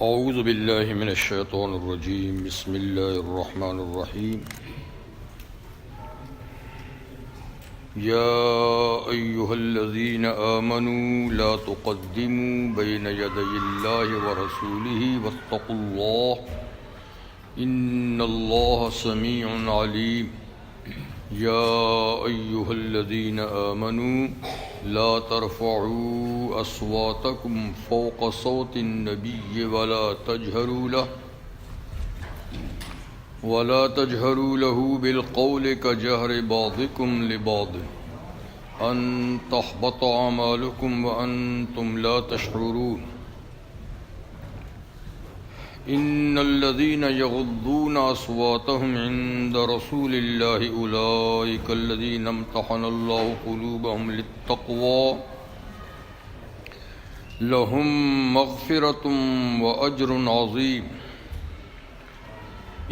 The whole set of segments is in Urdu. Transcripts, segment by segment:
اعوذ باللہ من الشیطان الرجیم بسم اللہ الرحمن الرحیم یا ایہا الذین آمنوا لا تقدموا بین یدی اللہ ورسولہ واتقوا اللہ ان اللہ سمیع علیم یا ایہا الذین آمنوا لا ترفعوا اصواتکم فوق صوت النبی ولا تجهروا له بالقول كجهر بعضكم لبعض ان تحبط اعمالكم وانتم لا تشعرون ان الذين يغضون اصواتهم عند رسول الله اولئك الذين امتحن الله قلوبهم للتقوى لهم مغفرة واجر عظيم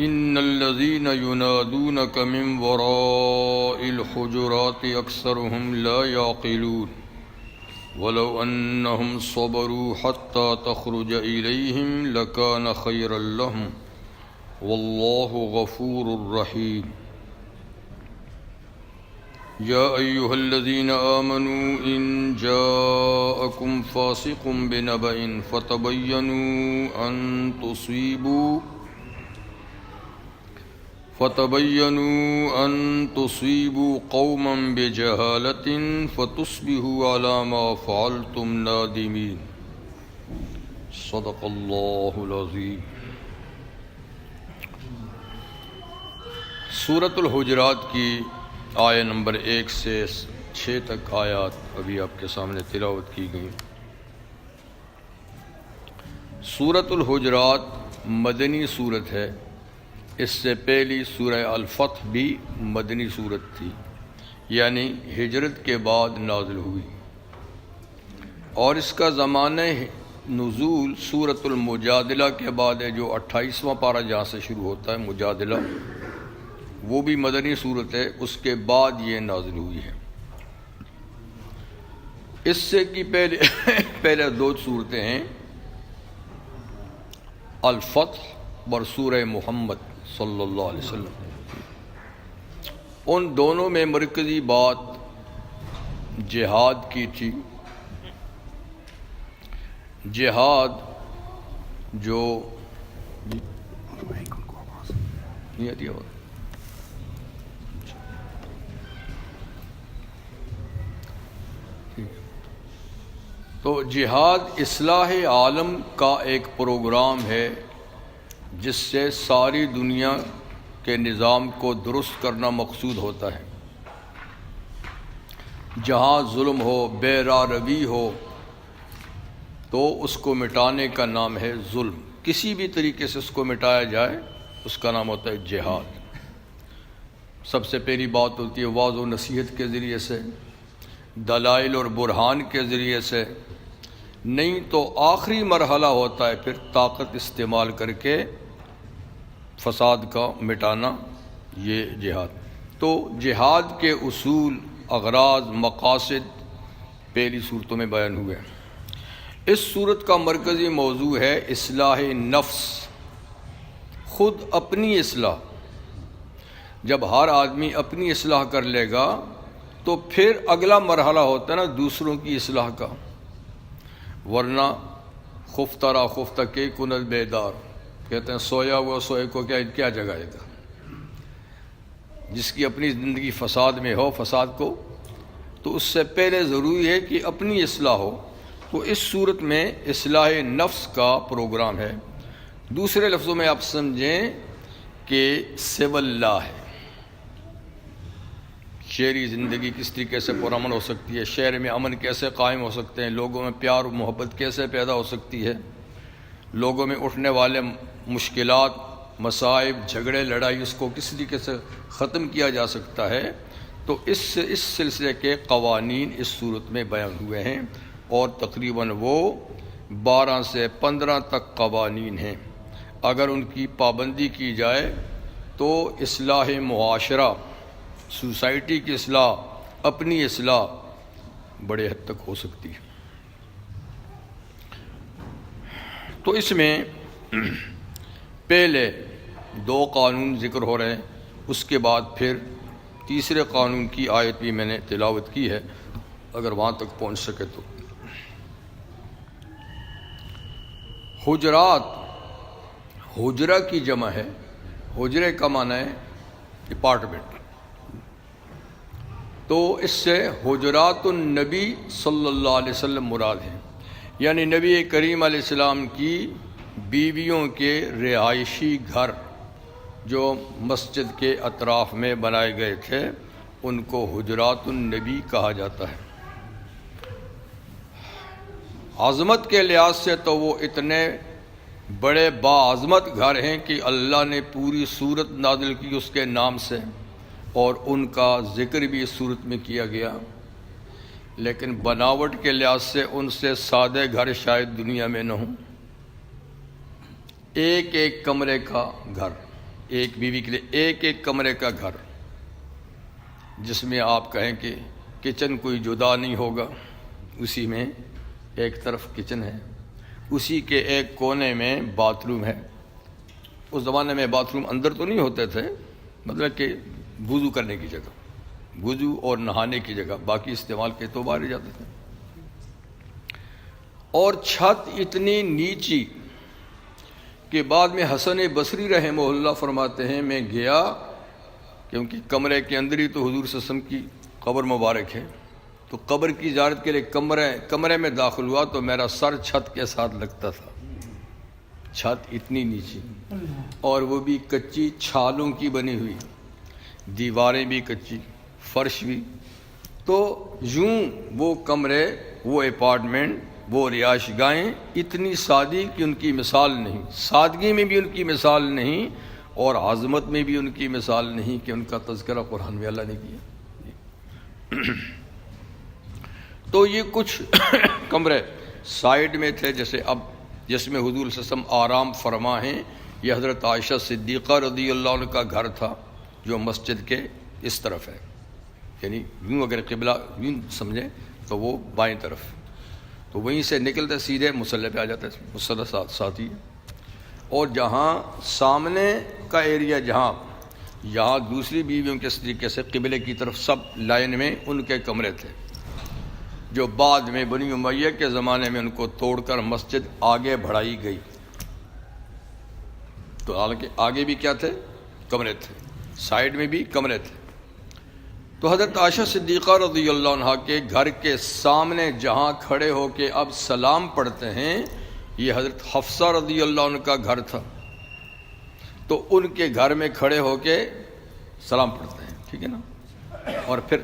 ان الذين ينادونك من وراء الحجرات اكثرهم لا يعقلون ولو انهم صبروا حتى تخرج اليهم لكان خيرا لهم والله غفور رحيم يا ايها الذين امنوا ان جاءكم فاسق بنبأ فتبينوا ان تصيبوا قوما بجهالة فتصبحوا على ما فعلتم نادمين صدق اللہ العظیم۔ سورۃ الحجرات کی آیہ نمبر 1 سے 6 تک آیات ابھی آپ کے سامنے تلاوت کی گئی۔ سورۃ الحجرات مدنی سورت ہے۔ اس سے پہلی سورہ الفتح بھی مدنی سورت تھی، یعنی ہجرت کے بعد نازل ہوئی، اور اس کا زمانہ نزول سورۃ المجادلہ کے بعد ہے، جو 28واں پارہ جہاں سے شروع ہوتا ہے مجادلہ، وہ بھی مدنی سورت ہے، اس کے بعد یہ نازل ہوئی ہے۔ اس سے کی پہلے 2 صورتیں ہیں، الفتح اور سورہ محمد صلی اللہ علیہ وسلم۔ ان دونوں میں مرکزی بات جہاد کی تھی۔ جہاد جو نہیں آتی ہے، تو جہاد اصلاح عالم کا ایک پروگرام ہے جس سے ساری دنیا کے نظام کو درست کرنا مقصود ہوتا ہے۔ جہاں ظلم ہو، بے راہ روی ہو، تو اس کو مٹانے کا نام ہے ظلم۔ کسی بھی طریقے سے اس کو مٹایا جائے اس کا نام ہوتا ہے جہاد۔ سب سے پہلی بات ہوتی ہے واعظ و نصیحت کے ذریعے سے، دلائل اور برہان کے ذریعے سے، نہیں تو آخری مرحلہ ہوتا ہے پھر طاقت استعمال کر کے فساد کا مٹانا، یہ جہاد۔ تو جہاد کے اصول، اغراض، مقاصد پہلی صورتوں میں بیان ہوئے۔ اس صورت کا مرکزی موضوع ہے اصلاح نفس، خود اپنی اصلاح۔ جب ہر آدمی اپنی اصلاح کر لے گا تو پھر اگلا مرحلہ ہوتا ہے نا دوسروں کی اصلاح کا، ورنہ خفتہ را خفتہ کے کند بیدار، کہتے ہیں سویا ہوا سوئے کو کیا جگائے گا۔ جس کی اپنی زندگی فساد میں ہو، فساد کو، تو اس سے پہلے ضروری ہے کہ اپنی اصلاح ہو۔ تو اس صورت میں اصلاح نفس کا پروگرام ہے۔ دوسرے لفظوں میں آپ سمجھیں کہ سول لا ہے۔ شہری زندگی کس طریقے سے پرامن ہو سکتی ہے، شہر میں امن کیسے قائم ہو سکتے ہیں، لوگوں میں پیار و محبت کیسے پیدا ہو سکتی ہے، لوگوں میں اٹھنے والے مشکلات، مصائب، جھگڑے، لڑائی، اس کو کس طریقے سے ختم کیا جا سکتا ہے۔ تو اس سلسلے کے قوانین اس صورت میں بیان ہوئے ہیں، اور تقریباً وہ 12 سے 15 تک قوانین ہیں۔ اگر ان کی پابندی کی جائے تو اصلاح معاشرہ، سوسائٹی کی اصلاح، اپنی اصلاح بڑے حد تک ہو سکتی ہے۔ تو اس میں پہلے 2 قانون ذکر ہو رہے ہیں، اس کے بعد پھر تیسرے قانون کی آیت بھی میں نے تلاوت کی ہے، اگر وہاں تک پہنچ سکے تو۔ حجرات، حجرہ کی جمع ہے، حجرے کا معنی ہے اپارٹمنٹ، تو اس سے حجرات النبی صلی اللہ علیہ وسلم مراد ہیں، یعنی نبی کریم علیہ السلام کی بیویوں کے رہائشی گھر جو مسجد کے اطراف میں بنائے گئے تھے، ان کو حجرات النبی کہا جاتا ہے۔ عظمت کے لحاظ سے تو وہ اتنے بڑے باعظمت گھر ہیں کہ اللہ نے پوری سورت نازل کی اس کے نام سے، اور ان کا ذکر بھی اس صورت میں کیا گیا، لیکن بناوٹ کے لحاظ سے ان سے سادے گھر شاید دنیا میں نہ ہوں۔ ایک ایک کمرے کا گھر، ایک بیوی کے لیے ایک ایک کمرے کا گھر، جس میں آپ کہیں کہ کچن کوئی جدا نہیں ہوگا، اسی میں ایک طرف کچن ہے، اسی کے ایک کونے میں باتھ روم ہے۔ اس زمانے میں باتھ روم اندر تو نہیں ہوتے تھے، مطلب کہ وضو کرنے کی جگہ، وضو اور نہانے کی جگہ، باقی استعمال کے تو باہر جاتے تھے۔ اور چھت اتنی نیچی کہ بعد میں حسن بصری رحمہ اللہ فرماتے ہیں، میں گیا کیونکہ کمرے کے اندر ہی تو حضور صلی اللہ علیہ وسلم کی قبر مبارک ہے، تو قبر کی زیارت کے لیے کمرے میں داخل ہوا تو میرا سر چھت کے ساتھ لگتا تھا، چھت اتنی نیچی، اور وہ بھی کچی چھالوں کی بنی ہوئی، دیواریں بھی کچی، فرش بھی، تو یوں وہ کمرے، وہ اپارٹمنٹ، وہ رہائش گاہیں اتنی سادی کہ ان کی مثال نہیں، سادگی میں بھی ان کی مثال نہیں، اور عظمت میں بھی ان کی مثال نہیں کہ ان کا تذکرہ قرآن میں اللہ نے کیا۔ تو یہ کچھ کمرے سائیڈ میں تھے، جیسے اب جس میں حضور صلی اللہ علیہ وسلم آرام فرما ہیں، یہ حضرت عائشہ صدیقہ رضی اللہ عنہ کا گھر تھا جو مسجد کے اس طرف ہے، یعنی یوں اگر قبلہ یوں سمجھیں تو وہ بائیں طرف، تو وہیں سے نکلتے سیدھے مصلی پہ آ جاتے، مصلی ساتھ ہی ہے۔ اور جہاں سامنے کا ایریا، یہاں دوسری بیویوں کے اس طریقے سے قبلے کی طرف سب لائن میں ان کے کمرے تھے، جو بعد میں بنی امیہ کے زمانے میں ان کو توڑ کر مسجد آگے بڑھائی گئی، تو حالانکہ آگے بھی کیا تھے؟ کمرے تھے، سائیڈ میں بھی کمرے تھے۔ تو حضرت عائشہ صدیقہ رضی اللہ عنہ کے گھر کے سامنے جہاں کھڑے ہو کے اب سلام پڑھتے ہیں، یہ حضرت حفصہ رضی اللہ عنہ کا گھر تھا، تو ان کے گھر میں کھڑے ہو کے سلام پڑھتے ہیں، ٹھیک ہے نا؟ اور پھر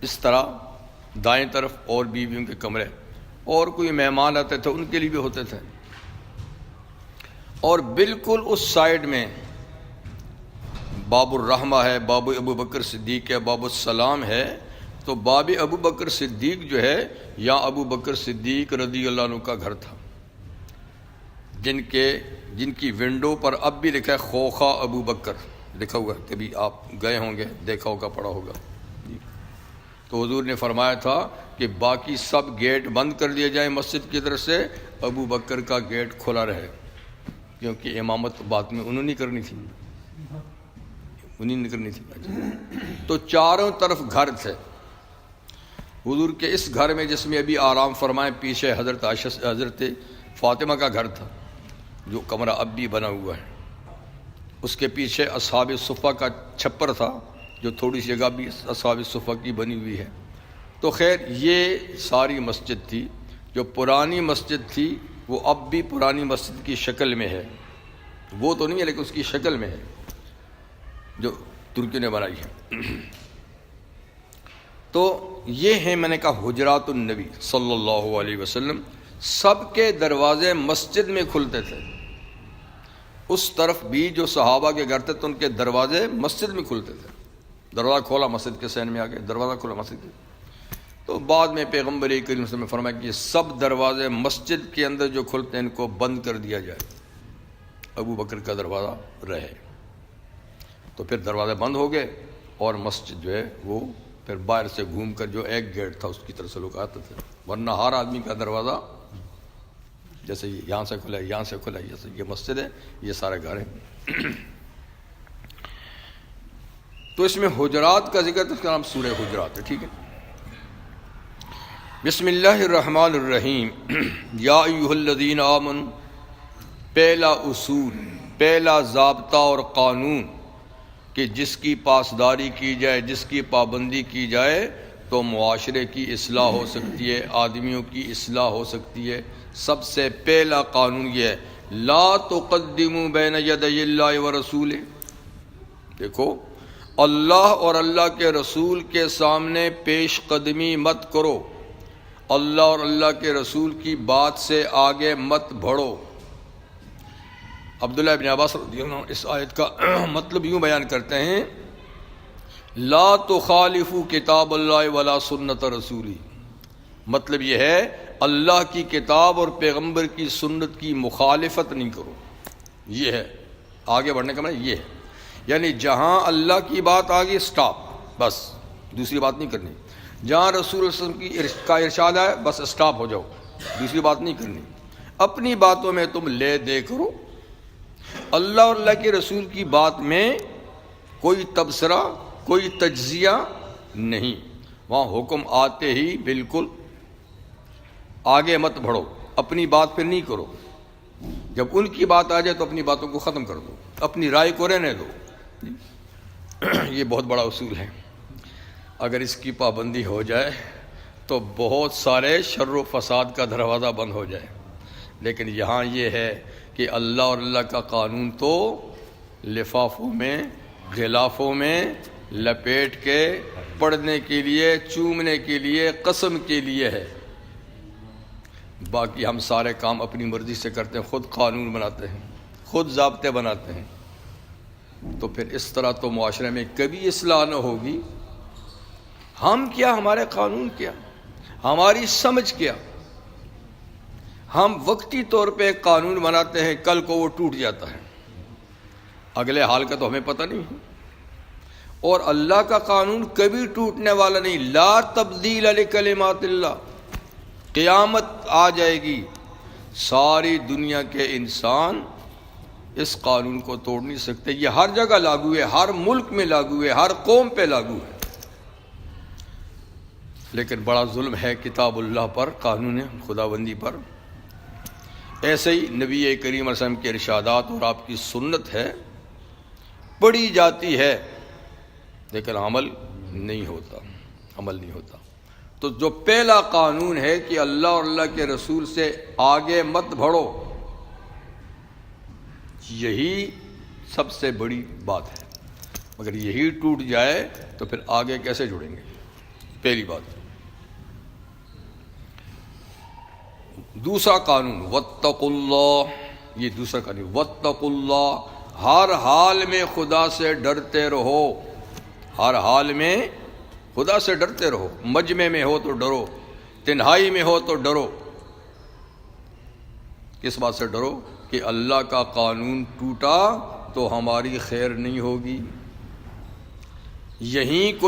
اس طرح دائیں طرف اور بیویوں کے کمرے، اور کوئی مہمان آتے تھے ان کے لیے بھی ہوتے تھے۔ اور بالکل اس سائیڈ میں باب الرحمہ ہے، باب ابو بکر صدیق ہے، باب السلام ہے، تو باب ابو بکر صدیق جو ہے، یا ابو بکر صدیق رضی اللہ عنہ کا گھر تھا، جن کی ونڈو پر اب بھی لکھا ہے خوخا ابو بکر لکھا ہوا، کبھی آپ گئے ہوں گے، دیکھا ہوگا، پڑھا ہوگا۔ تو حضور نے فرمایا تھا کہ باقی سب گیٹ بند کر دیے جائیں مسجد کی طرف سے، ابو بکر کا گیٹ کھلا رہے، کیونکہ امامت بعد میں انہوں نے کرنی تھی، تو چاروں طرف گھر تھے حضور کے۔ اس گھر میں جس میں ابھی آرام فرمائے، پیچھے حضرت فاطمہ کا گھر تھا، جو کمرہ اب بھی بنا ہوا ہے، اس کے پیچھے اصحاب صفہ کا چھپر تھا، جو تھوڑی سی جگہ بھی اصحاب صفہ کی بنی ہوئی ہے۔ تو خیر یہ ساری مسجد تھی، جو پرانی مسجد تھی وہ اب بھی پرانی مسجد کی شکل میں ہے، وہ تو نہیں ہے لیکن اس کی شکل میں ہے، جو ترکیوں نے بنائی ہے۔ تو یہ ہیں، میں نے کہا، حجرات النبی صلی اللہ علیہ وسلم، سب کے دروازے مسجد میں کھلتے تھے، اس طرف بھی جو صحابہ کے گھر تھے تو ان کے دروازے مسجد میں کھلتے تھے، دروازہ کھولا مسجد کے سین میں آ گئے، دروازہ کھولا مسجد کے۔ تو بعد میں پیغمبر کریم صلی اللہ علیہ وسلم نے فرمایا کہ یہ سب دروازے مسجد کے اندر جو کھلتے ہیں ان کو بند کر دیا جائے، ابو بکر کا دروازہ رہے۔ تو پھر دروازے بند ہو گئے، اور مسجد جو ہے وہ پھر باہر سے گھوم کر جو ایک گیٹ تھا اس کی طرف سے لوگ آتے تھے، ورنہ ہر آدمی کا دروازہ جیسے یہاں سے کھلا ہے، یہاں سے کھلا ہے، جیسے یہ مسجد ہے، یہ سارے گھر ہیں۔ تو اس میں حجرات کا ذکر، تو اس کا نام سورہ حجرات ہے، ٹھیک ہے۔ بسم اللہ الرحمن الرحیم۔ یا ایھا الذین آمنوا، پہلا اصول، پہلا ضابطہ اور قانون کہ جس کی پاسداری کی جائے، جس کی پابندی کی جائے تو معاشرے کی اصلاح ہو سکتی ہے، آدمیوں کی اصلاح ہو سکتی ہے۔ سب سے پہلا قانون یہ ہے، لا تقدموا بین یدی اللہ ورسولہ۔ دیکھو، اللہ اور اللہ کے رسول کے سامنے پیش قدمی مت کرو، اللہ اور اللہ کے رسول کی بات سے آگے مت بڑھو۔ عبداللہ ابن عباس رضی اللہ عنہ اس آیت کا مطلب یوں بیان کرتے ہیں، لا تخالفوا کتاب اللہ ولا سنت رسولی۔ مطلب یہ ہے، اللہ کی کتاب اور پیغمبر کی سنت کی مخالفت نہیں کرو۔ یہ ہے آگے بڑھنے کا مطلب، یہ ہے یعنی جہاں اللہ کی بات آ گئی سٹاپ، بس دوسری بات نہیں کرنی۔ جہاں رسول صلی اللہ علیہ وسلم کا ارشاد ہے بس سٹاپ ہو جاؤ، دوسری بات نہیں کرنی۔ اپنی باتوں میں تم لے دے کرو، اللہ اور اللہ کے رسول کی بات میں کوئی تبصرہ، کوئی تجزیہ نہیں۔ وہاں حکم آتے ہی بالکل آگے مت بڑھو، اپنی بات پہ نہیں کرو۔ جب ان کی بات آ جائے تو اپنی باتوں کو ختم کر دو، اپنی رائے کو رہنے دو۔ یہ بہت بڑا اصول ہے، اگر اس کی پابندی ہو جائے تو بہت سارے شر و فساد کا دروازہ بند ہو جائے۔ لیکن یہاں یہ ہے کہ اللہ اور اللہ کا قانون تو لفافوں میں، غلافوں میں لپیٹ کے پڑھنے کے لیے، چومنے کے لیے، قسم کے لیے ہے۔ باقی ہم سارے کام اپنی مرضی سے کرتے ہیں، خود قانون بناتے ہیں، خود ضابطے بناتے ہیں۔ تو پھر اس طرح تو معاشرے میں کبھی اصلاح نہ ہوگی۔ ہم کیا، ہمارے قانون کیا، ہماری سمجھ کیا، ہم وقتی طور پہ ایک قانون بناتے ہیں، کل کو وہ ٹوٹ جاتا ہے، اگلے حال کا تو ہمیں پتہ نہیں ہے۔ اور اللہ کا قانون کبھی ٹوٹنے والا نہیں، لا تبدیل لکلمات اللہ۔ قیامت آ جائے گی، ساری دنیا کے انسان اس قانون کو توڑ نہیں سکتے۔ یہ ہر جگہ لاگو ہے، ہر ملک میں لاگو ہے، ہر قوم پہ لاگو ہے۔ لیکن بڑا ظلم ہے کتاب اللہ پر، قانون خداوندی پر۔ ایسے ہی نبی کریم علیہ وسلم کے ارشادات اور آپ کی سنت ہے، پڑھی جاتی ہے لیکن عمل نہیں ہوتا، عمل نہیں ہوتا۔ تو جو پہلا قانون ہے کہ اللہ اور اللہ کے رسول سے آگے مت بڑھو، یہی سب سے بڑی بات ہے۔ مگر یہی ٹوٹ جائے تو پھر آگے کیسے جڑیں گے؟ پہلی بات۔ دوسرا قانون واتقوا اللہ، یہ دوسرا قانون واتقوا اللہ، ہر حال میں خدا سے ڈرتے رہو، ہر حال میں خدا سے ڈرتے رہو۔ مجمع میں ہو تو ڈرو، تنہائی میں ہو تو ڈرو۔ کس بات سے ڈرو؟ کہ اللہ کا قانون ٹوٹا تو ہماری خیر نہیں ہوگی، یہیں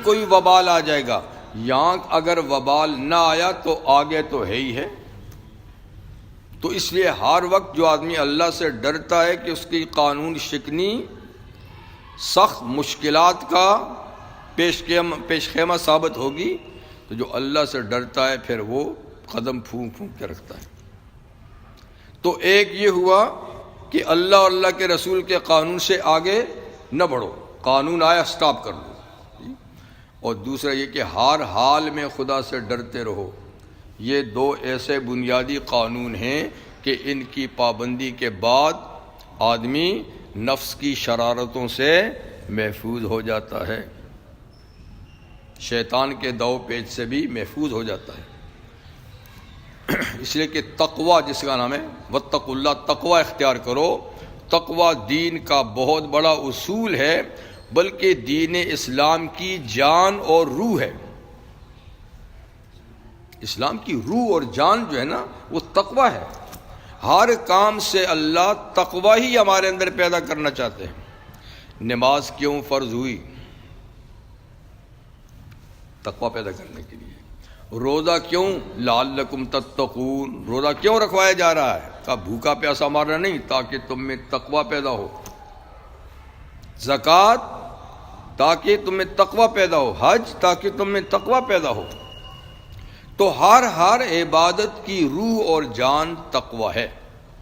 کوئی وبال آ جائے گا۔ یہاں اگر وبال نہ آیا تو آگے تو ہے ہی ہے۔ تو اس لیے ہر وقت جو آدمی اللہ سے ڈرتا ہے کہ اس کی قانون شکنی سخت مشکلات کا پیش خیمہ ثابت ہوگی، تو جو اللہ سے ڈرتا ہے پھر وہ قدم پھونک پھونک کے رکھتا ہے۔ تو ایک یہ ہوا کہ اللہ اور اللہ کے رسول کے قانون سے آگے نہ بڑھو، قانون آیا سٹاپ کر دو۔ اور دوسرا یہ کہ ہر حال میں خدا سے ڈرتے رہو۔ یہ دو ایسے بنیادی قانون ہیں کہ ان کی پابندی کے بعد آدمی نفس کی شرارتوں سے محفوظ ہو جاتا ہے، شیطان کے دو پیچ سے بھی محفوظ ہو جاتا ہے۔ اس لیے کہ تقوی جس کا نام ہے، واتقوا اللہ، تقوی اختیار کرو۔ تقوی دین کا بہت بڑا اصول ہے، بلکہ دین اسلام کی جان اور روح ہے۔ اسلام کی روح اور جان جو ہے نا، وہ تقوی ہے۔ ہر کام سے اللہ تقوی ہی ہمارے اندر پیدا کرنا چاہتے ہیں۔ نماز کیوں فرض ہوئی؟ تقوی پیدا کرنے کے لیے۔ روزہ کیوں؟ لعلکم تتقون، روزہ کیوں رکھوایا جا رہا ہے؟ کہا بھوکا پیاسا مارنا نہیں، تاکہ تم میں تقوی پیدا ہو، زکوٰۃ تاکہ تم میں تقوی پیدا ہو، حج تاکہ تم میں تقوی پیدا ہو۔ تو ہر عبادت کی روح اور جان تقوی ہے،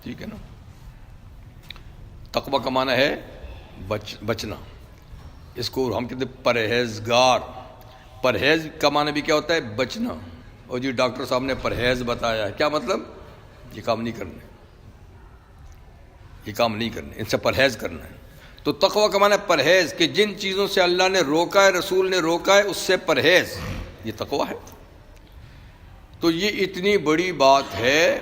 ٹھیک ہے نا؟ تقوی کا معنی ہے بچنا، اس کو ہم کہتے ہیں پرہیزگار۔ پرہیز کا معنی بھی کیا ہوتا ہے؟ بچنا۔ اور جی ڈاکٹر صاحب نے پرہیز بتایا ہے، کیا مطلب؟ یہ کام نہیں کرنے، یہ کام نہیں کرنے، ان سے پرہیز کرنا ہے۔ تو تقوی کا معنی ہے پرہیز، کہ جن چیزوں سے اللہ نے روکا ہے، رسول نے روکا ہے، اس سے پرہیز، یہ تقوی ہے۔ تو یہ اتنی بڑی بات ہے،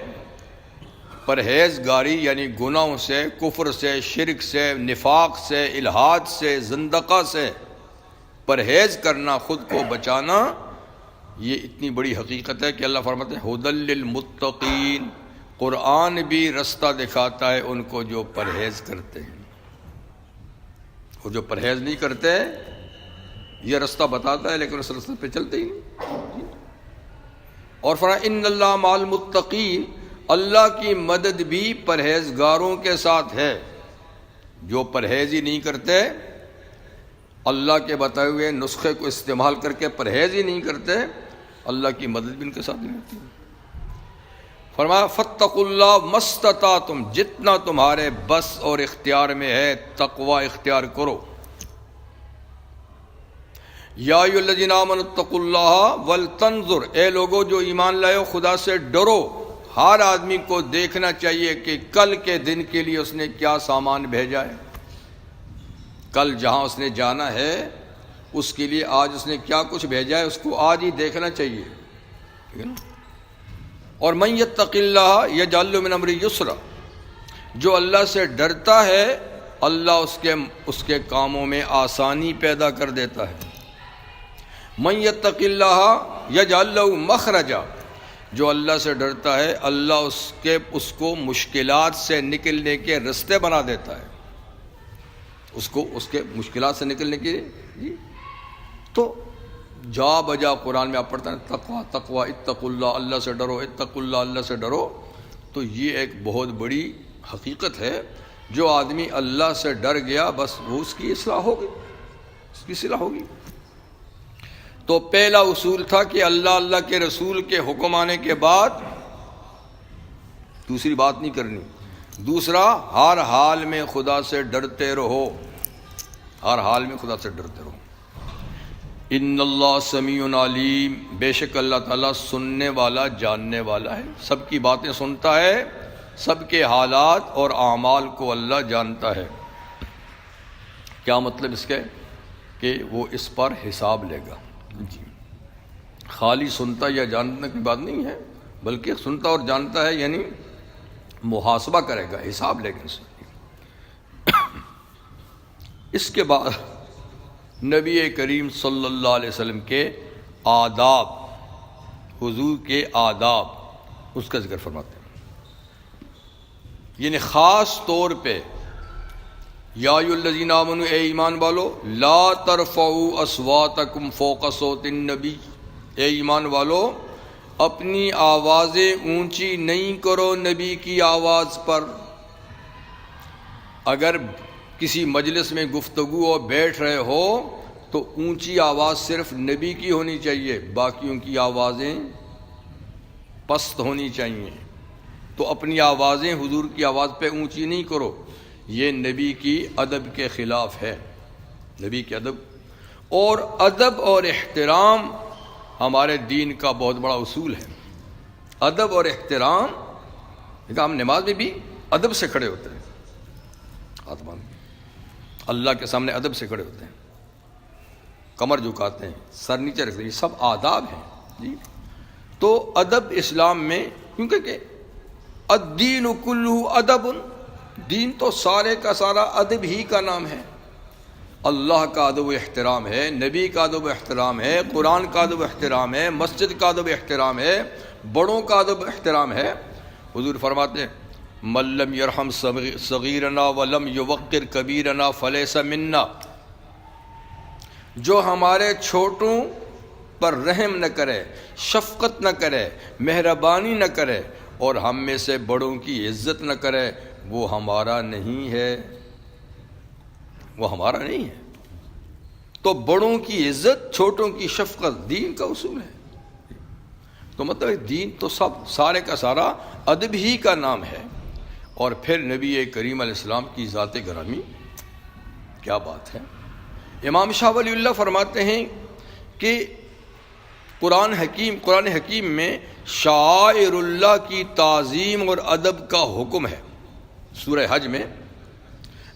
پرہیزگاری یعنی گناہوں سے، کفر سے، شرک سے، نفاق سے، الحاد سے، زندقہ سے پرہیز کرنا، خود کو بچانا، یہ اتنی بڑی حقیقت ہے کہ اللہ فرماتے ہیں ھدی للمتقین، قرآن بھی رستہ دکھاتا ہے ان کو جو پرہیز کرتے ہیں۔ اور جو پرہیز نہیں کرتے یہ رستہ بتاتا ہے لیکن اس رستے پہ چلتے ہی نہیں۔ اور فرمایا ان اللہ مع المتقین، اللہ کی مدد بھی پرہیزگاروں کے ساتھ ہے۔ جو پرہیز ہی نہیں کرتے، اللہ کے بتائے ہوئے نسخے کو استعمال کر کے پرہیز ہی نہیں کرتے، اللہ کی مدد بھی ان کے ساتھ نہیں ہوتی۔ فرمایا فاتقوا اللہ ما استطعتم، جتنا تمہارے بس اور اختیار میں ہے تقوی اختیار کرو۔ یا ایھا الذین آمنوا اتقوا اللہ ولتنظر، اے لوگو جو ایمان لائے ہو خدا سے ڈرو۔ ہر آدمی کو دیکھنا چاہیے کہ کل کے دن کے لیے اس نے کیا سامان بھیجا ہے، کل جہاں اس نے جانا ہے اس کے لیے آج اس نے کیا کچھ بھیجا ہے، اس کو آج ہی دیکھنا چاہیے، ٹھیک ہے نا؟ اور من یتق اللہ یجعل له من امرہ یسرا، جو اللہ سے ڈرتا ہے اللہ اس کے کاموں میں آسانی پیدا کر دیتا ہے۔ من یتق اللہ یجعل له مخرجا، جو اللہ سے ڈرتا ہے اللہ اس کو مشکلات سے نکلنے کے راستے بنا دیتا ہے، اس کے مشکلات سے نکلنے کے جی۔ تو جا بجا قرآن میں آپ پڑھتے ہیں تقوی تقوی، اتقوا اللہ، اللہ سے ڈرو، اتقوا اللہ، اللہ سے ڈرو۔ تو یہ ایک بہت بڑی حقیقت ہے، جو آدمی اللہ سے ڈر گیا بس وہ اس کی اصلاح ہوگی، اس کی اصلاح ہوگی۔ تو پہلا اصول تھا کہ اللہ کے رسول کے حکم آنے کے بعد دوسری بات نہیں کرنی۔ دوسرا، ہر حال میں خدا سے ڈرتے رہو، ہر حال میں خدا سے ڈرتے رہو۔ ان اللہ سمیع علیم، بے شک اللہ تعالیٰ سننے والا جاننے والا ہے، سب کی باتیں سنتا ہے، سب کے حالات اور اعمال کو اللہ جانتا ہے۔ کیا مطلب اس کے؟ کہ وہ اس پر حساب لے گا۔ جی، خالی سنتا یا جاننے کی بات نہیں ہے، بلکہ سنتا اور جانتا ہے یعنی محاسبہ کرے گا، حساب لے گا اس سے۔ اس کے بعد نبی کریم صلی اللہ علیہ وسلم کے آداب، حضور کے آداب، اس کا ذکر فرماتے ہیں۔ یعنی خاص طور پہ یا ایھا الذین آمنوا، اے ایمان والو، لا ترفعوا اصواتکم فوق صوت النبی، اے ایمان والو اپنی آوازیں اونچی نہیں کرو نبی کی آواز پر۔ اگر کسی مجلس میں گفتگو اور بیٹھ رہے ہو تو اونچی آواز صرف نبی کی ہونی چاہیے، باقیوں کی آوازیں پست ہونی چاہیے۔ تو اپنی آوازیں حضور کی آواز پہ اونچی نہیں کرو، یہ نبی کی ادب کے خلاف ہے، نبی کے ادب۔ اور ادب اور احترام ہمارے دین کا بہت بڑا اصول ہے، ادب اور احترام۔ دیکھا ہم نماز میں بھی ادب سے کھڑے ہوتے ہیں، ہاتھ باندھ کے اللہ کے سامنے ادب سے کھڑے ہوتے ہیں، کمر جھکاتے ہیں، سر نیچے رکھتے ہیں، یہ سب آداب ہیں جی۔ تو ادب اسلام میں، کیونکہ کہ الدین کلہ ادب، دین تو سارے کا سارا ادب ہی کا نام ہے۔ اللہ کا ادب و احترام ہے، نبی کا ادب و احترام ہے، قرآن کا ادب و احترام ہے، مسجد کا ادب و احترام ہے، بڑوں کا ادب و احترام ہے۔ حضور فرماتے ہیں من لم یرحم صغیرنا ولم یوقر کبیرنا فلیس منا، جو ہمارے چھوٹوں پر رحم نہ کرے، شفقت نہ کرے، مہربانی نہ کرے اور ہم میں سے بڑوں کی عزت نہ کرے، وہ ہمارا نہیں ہے، وہ ہمارا نہیں ہے۔ تو بڑوں کی عزت، چھوٹوں کی شفقت دین کا اصول ہے۔ تو مطلب دین تو سارے کا سارا ادب ہی کا نام ہے۔ اور پھر نبی کریم علیہ السلام کی ذات گرامی، کیا بات ہے۔ امام شاہ ولی اللہ فرماتے ہیں کہ قرآن حکیم میں شعائر اللہ کی تعظیم اور ادب کا حکم ہے۔ سورہ حج میں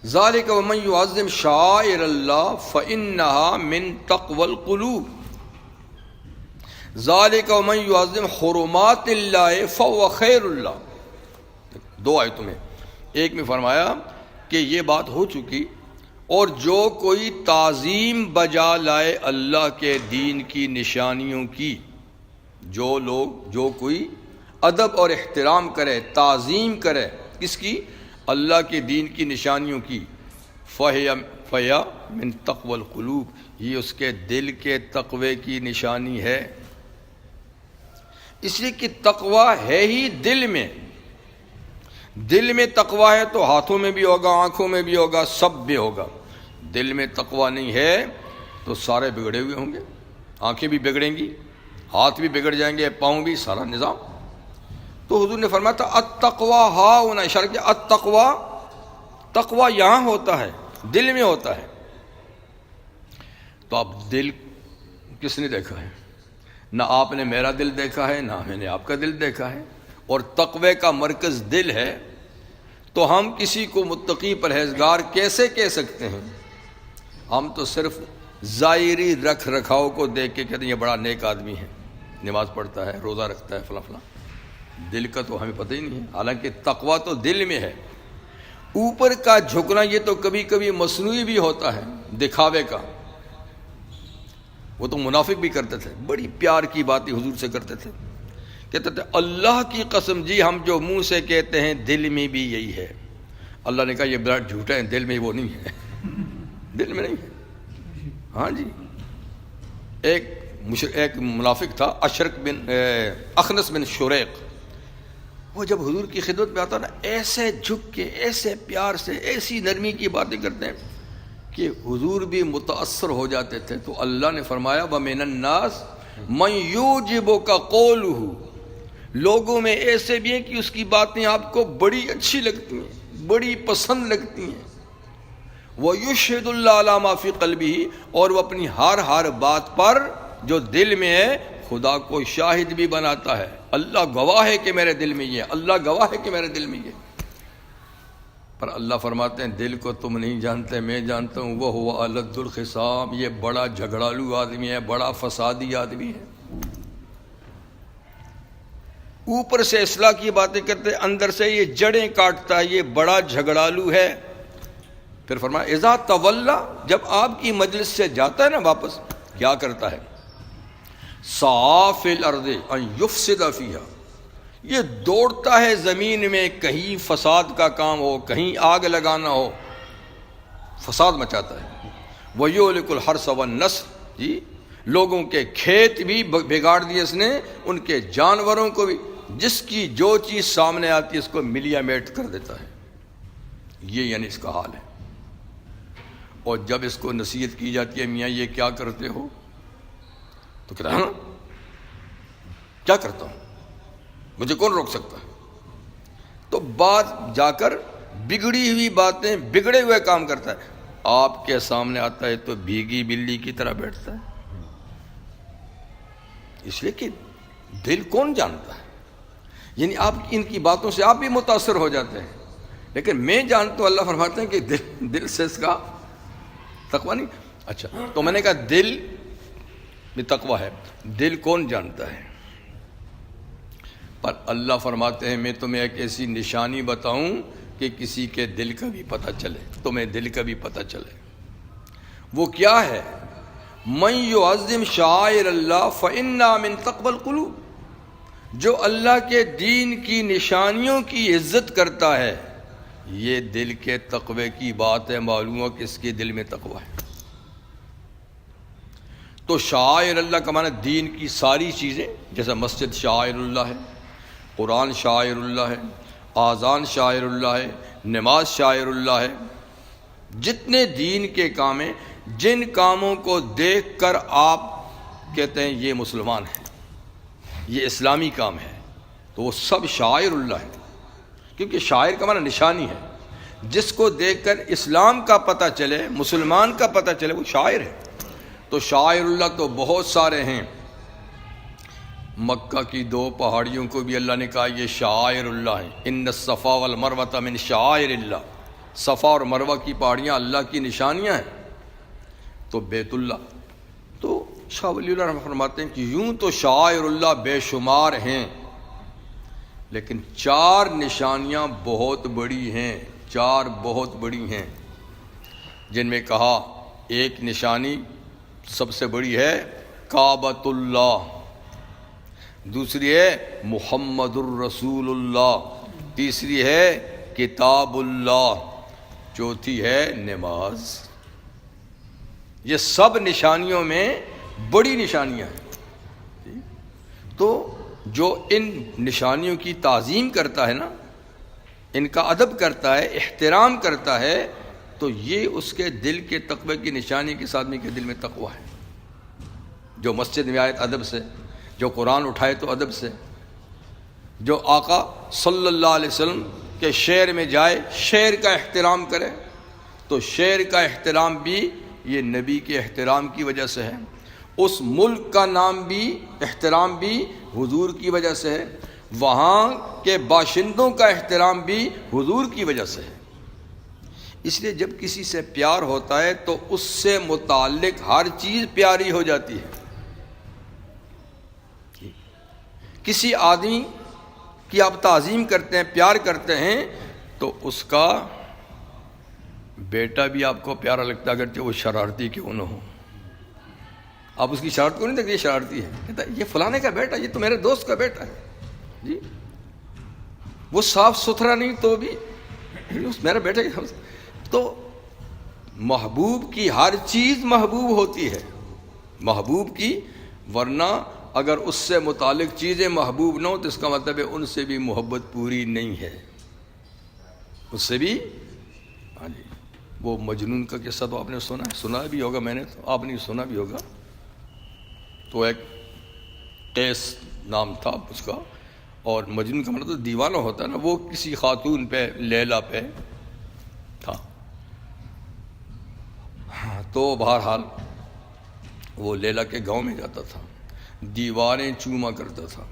ذالک ومن یعظم شعائر اللہ فإنہا من تقوی القلوب، ذالک ومن یعظم حرمات اللہ فہو خیر اللہ۔ دو آیتوں میں، ایک میں فرمایا کہ یہ بات ہو چکی، اور جو کوئی تعظیم بجا لائے اللہ کے دین کی نشانیوں کی، جو کوئی ادب اور احترام کرے، تعظیم کرے، کس کی؟ اللہ کے دین کی نشانیوں کی، فیا من تقوی القلوب، یہ اس کے دل کے تقوی کی نشانی ہے۔ اس لیے کہ تقوی ہے ہی دل میں، دل میں تقوی ہے تو ہاتھوں میں بھی ہوگا، آنکھوں میں بھی ہوگا، سب میں ہوگا۔ دل میں تقوی نہیں ہے تو سارے بگڑے ہوئے ہوں گے، آنکھیں بھی بگڑیں گی، ہاتھ بھی بگڑ جائیں گے، پاؤں بھی، سارا نظام۔ تو حضور نے فرمایا تھا التقوی ہاہنا، اشارہ کیا التقوی، تقوی یہاں ہوتا ہے، دل میں ہوتا ہے۔ تو اب دل کس نے دیکھا ہے؟ نہ آپ نے میرا دل دیکھا ہے، نہ میں نے آپ کا دل دیکھا ہے، اور تقوی کا مرکز دل ہے۔ تو ہم کسی کو متقی پرہیزگار کیسے کہہ سکتے ہیں؟ ہم تو صرف ظاہری رکھ رکھاؤ کو دیکھ کے کہتے ہیں یہ بڑا نیک آدمی ہے، نماز پڑھتا ہے، روزہ رکھتا ہے، فلاں فلاں۔ دل کا تو ہمیں پتہ ہی نہیں ہے، حالانکہ تقوی تو دل میں ہے۔ اوپر کا جھکنا یہ تو کبھی کبھی مصنوعی بھی ہوتا ہے، دکھاوے کا۔ وہ تو منافق بھی کرتے تھے، بڑی پیار کی باتیں حضور سے کرتے تھے، کہتے تھے اللہ کی قسم جی ہم جو منہ سے کہتے ہیں دل میں بھی یہی ہے۔ اللہ نے کہا یہ بڑا جھوٹا ہے، دل میں وہ نہیں ہے، دل میں نہیں ہے۔ ہاں جی، ایک منافق تھا، اخنس بن شریق، وہ جب حضور کی خدمت میں آتا نا، ایسے جھک کے، ایسے پیار سے، ایسی نرمی کی باتیں کرتے ہیں کہ حضور بھی متاثر ہو جاتے تھے۔ تو اللہ نے فرمایا وَمِنَ النَّاسِ مَن يُعْجِبُكَ قَوْلُهُ، لوگوں میں ایسے بھی ہیں کہ اس کی باتیں آپ کو بڑی اچھی لگتی ہیں، بڑی پسند لگتی ہیں۔ وَيُشْهِدُ اللَّهَ عَلَىٰ مَا فِي قَلْبِهِ، اور وہ اپنی ہر بات پر جو دل میں ہے خدا کو شاہد بھی بناتا ہے۔ اللہ گواہ ہے کہ میرے دل میں یہ، اللہ گواہ ہے کہ میرے دل میں یہ۔ پر اللہ فرماتے ہیں دل کو تم نہیں جانتے، میں جانتا ہوں، وَهُوَ أَلَدُّ الْخِصَامِ، یہ بڑا جھگڑالو آدمی ہے، بڑا فسادی آدمی ہے۔ اوپر سے اصلاح کی باتیں کرتے، اندر سے یہ جڑیں کاٹتا ہے، یہ بڑا جھگڑالو ہے۔ پھر فرمایا اذا تولا، جب آپ کی مجلس سے جاتا ہے نا واپس، کیا کرتا ہے؟ سعی فی الارض ان یفسد فیہا، یہ دوڑتا ہے زمین میں، کہیں فساد کا کام ہو، کہیں آگ لگانا ہو، فساد مچاتا ہے۔ وَيُهْلِكُ الْحَرْثَ وَالنَّسْلَ، جی لوگوں کے کھیت بھی بگاڑ دیے اس نے، ان کے جانوروں کو بھی، جس کی جو چیز سامنے آتی ہے اس کو ملیا میٹ کر دیتا ہے۔ یہ یعنی اس کا حال ہے۔ اور جب اس کو نصیحت کی جاتی ہے میاں یہ کیا کرتے ہو، تو کہتا ہے کیا کرتا ہوں، مجھے کون روک سکتا ہے؟ تو بات جا کر بگڑی ہوئی باتیں، بگڑے ہوئے کام کرتا ہے، آپ کے سامنے آتا ہے تو بھیگی بلی کی طرح بیٹھتا ہے۔ اس لیے کہ دل کون جانتا ہے، یعنی آپ ان کی باتوں سے آپ بھی متاثر ہو جاتے ہیں، لیکن میں جانتا ہوں، اللہ فرماتے ہیں کہ دل سے اس کا تقوی نہیں۔ اچھا، تو میں نے کہا دل میں تقوی ہے، دل کون جانتا ہے؟ پر اللہ فرماتے ہیں میں تمہیں ایک ایسی نشانی بتاؤں کہ کسی کے دل کا بھی پتہ چلے، تمہیں دل کا بھی پتہ چلے۔ وہ کیا ہے؟ من یعظم شعائر اللہ فإنہا من تقوی القلوب، جو اللہ کے دین کی نشانیوں کی عزت کرتا ہے، یہ دل کے تقوی کی بات ہے، معلوم ہو کہ اس کے دل میں تقوی ہے۔ تو شعائر اللہ کا معنی دین کی ساری چیزیں، جیسا مسجد شعائر اللہ ہے، قرآن شعائر اللہ ہے، آذان شعائر اللہ ہے، نماز شعائر اللہ ہے، جتنے دین کے کام ہیں، جن کاموں کو دیکھ کر آپ کہتے ہیں یہ مسلمان ہے، یہ اسلامی کام ہے، تو وہ سب شعائر اللہ ہے، کیونکہ شاعر کا معنی نشانی ہے، جس کو دیکھ کر اسلام کا پتہ چلے، مسلمان کا پتہ چلے، وہ شاعر ہے۔ تو شاعر اللہ تو بہت سارے ہیں، مکہ کی 2 پہاڑیوں کو بھی اللہ نے کہا یہ شعائر اللہ ہیں، ان الصفا والمروہ من شعائر اللہ، صفا اور مروہ کی پہاڑیاں اللہ کی نشانیاں ہیں۔ تو بیت اللہ، تو شاہ ولی اللہ رحمہ فرماتے ہیں کہ یوں تو شعائر اللہ بے شمار ہیں، لیکن 4 نشانیاں بہت بڑی ہیں، 4 بہت بڑی ہیں، جن میں کہا ایک نشانی سب سے بڑی ہے کعبۃ اللہ، دوسری ہے محمد الرسول اللہ، تیسری ہے کتاب اللہ، چوتھی ہے نماز۔ یہ سب نشانیوں میں بڑی نشانیاں ہیں۔ تو جو ان نشانیوں کی تعظیم کرتا ہے نا، ان کا ادب کرتا ہے، احترام کرتا ہے، تو یہ اس کے دل کے تقوی کی نشانی کے آدمی کے دل میں تقوی ہے۔ جو مسجد میں آئے ادب سے، جو قرآن اٹھائے تو ادب سے، جو آقا صلی اللہ علیہ وسلم کے شعر میں جائے، شعر کا احترام کرے، تو شعر کا احترام بھی یہ نبی کے احترام کی وجہ سے ہے، اس ملک کا نام بھی، احترام بھی حضور کی وجہ سے ہے، وہاں کے باشندوں کا احترام بھی حضور کی وجہ سے ہے۔ اس لیے جب کسی سے پیار ہوتا ہے تو اس سے متعلق ہر چیز پیاری ہو جاتی ہے۔ کسی آدمی کی آپ تعظیم کرتے ہیں، پیار کرتے ہیں، تو اس کا بیٹا بھی آپ کو پیارا لگتا ہے، اگرچہ وہ شرارتی کیوں نہ ہو۔ آپ اس کی شرارت کو نہیں دیکھتے، یہ شرارتی ہے، کہتا ہے یہ فلانے کا بیٹا، یہ تو میرے دوست کا بیٹا ہے جی، وہ صاف ستھرا نہیں تو بھی میرا بیٹا۔ تو محبوب کی ہر چیز محبوب ہوتی ہے، محبوب کی، ورنہ اگر اس سے متعلق چیزیں محبوب نہ ہو تو اس کا مطلب ہے ان سے بھی محبت پوری نہیں ہے، اس سے بھی۔ ہاں جی، وہ مجنون کا قصہ تو آپ نے سنا بھی ہوگا، میں نے تو آپ نے سنا بھی ہوگا۔ تو ایک قیس نام تھا اس کا، اور مجنون کا مطلب دیوانہ ہوتا ہے نا، وہ کسی خاتون پہ، لیلا پہ تھا۔ تو بہرحال وہ لیلا کے گاؤں میں جاتا تھا، دیواریں چوما کرتا تھا،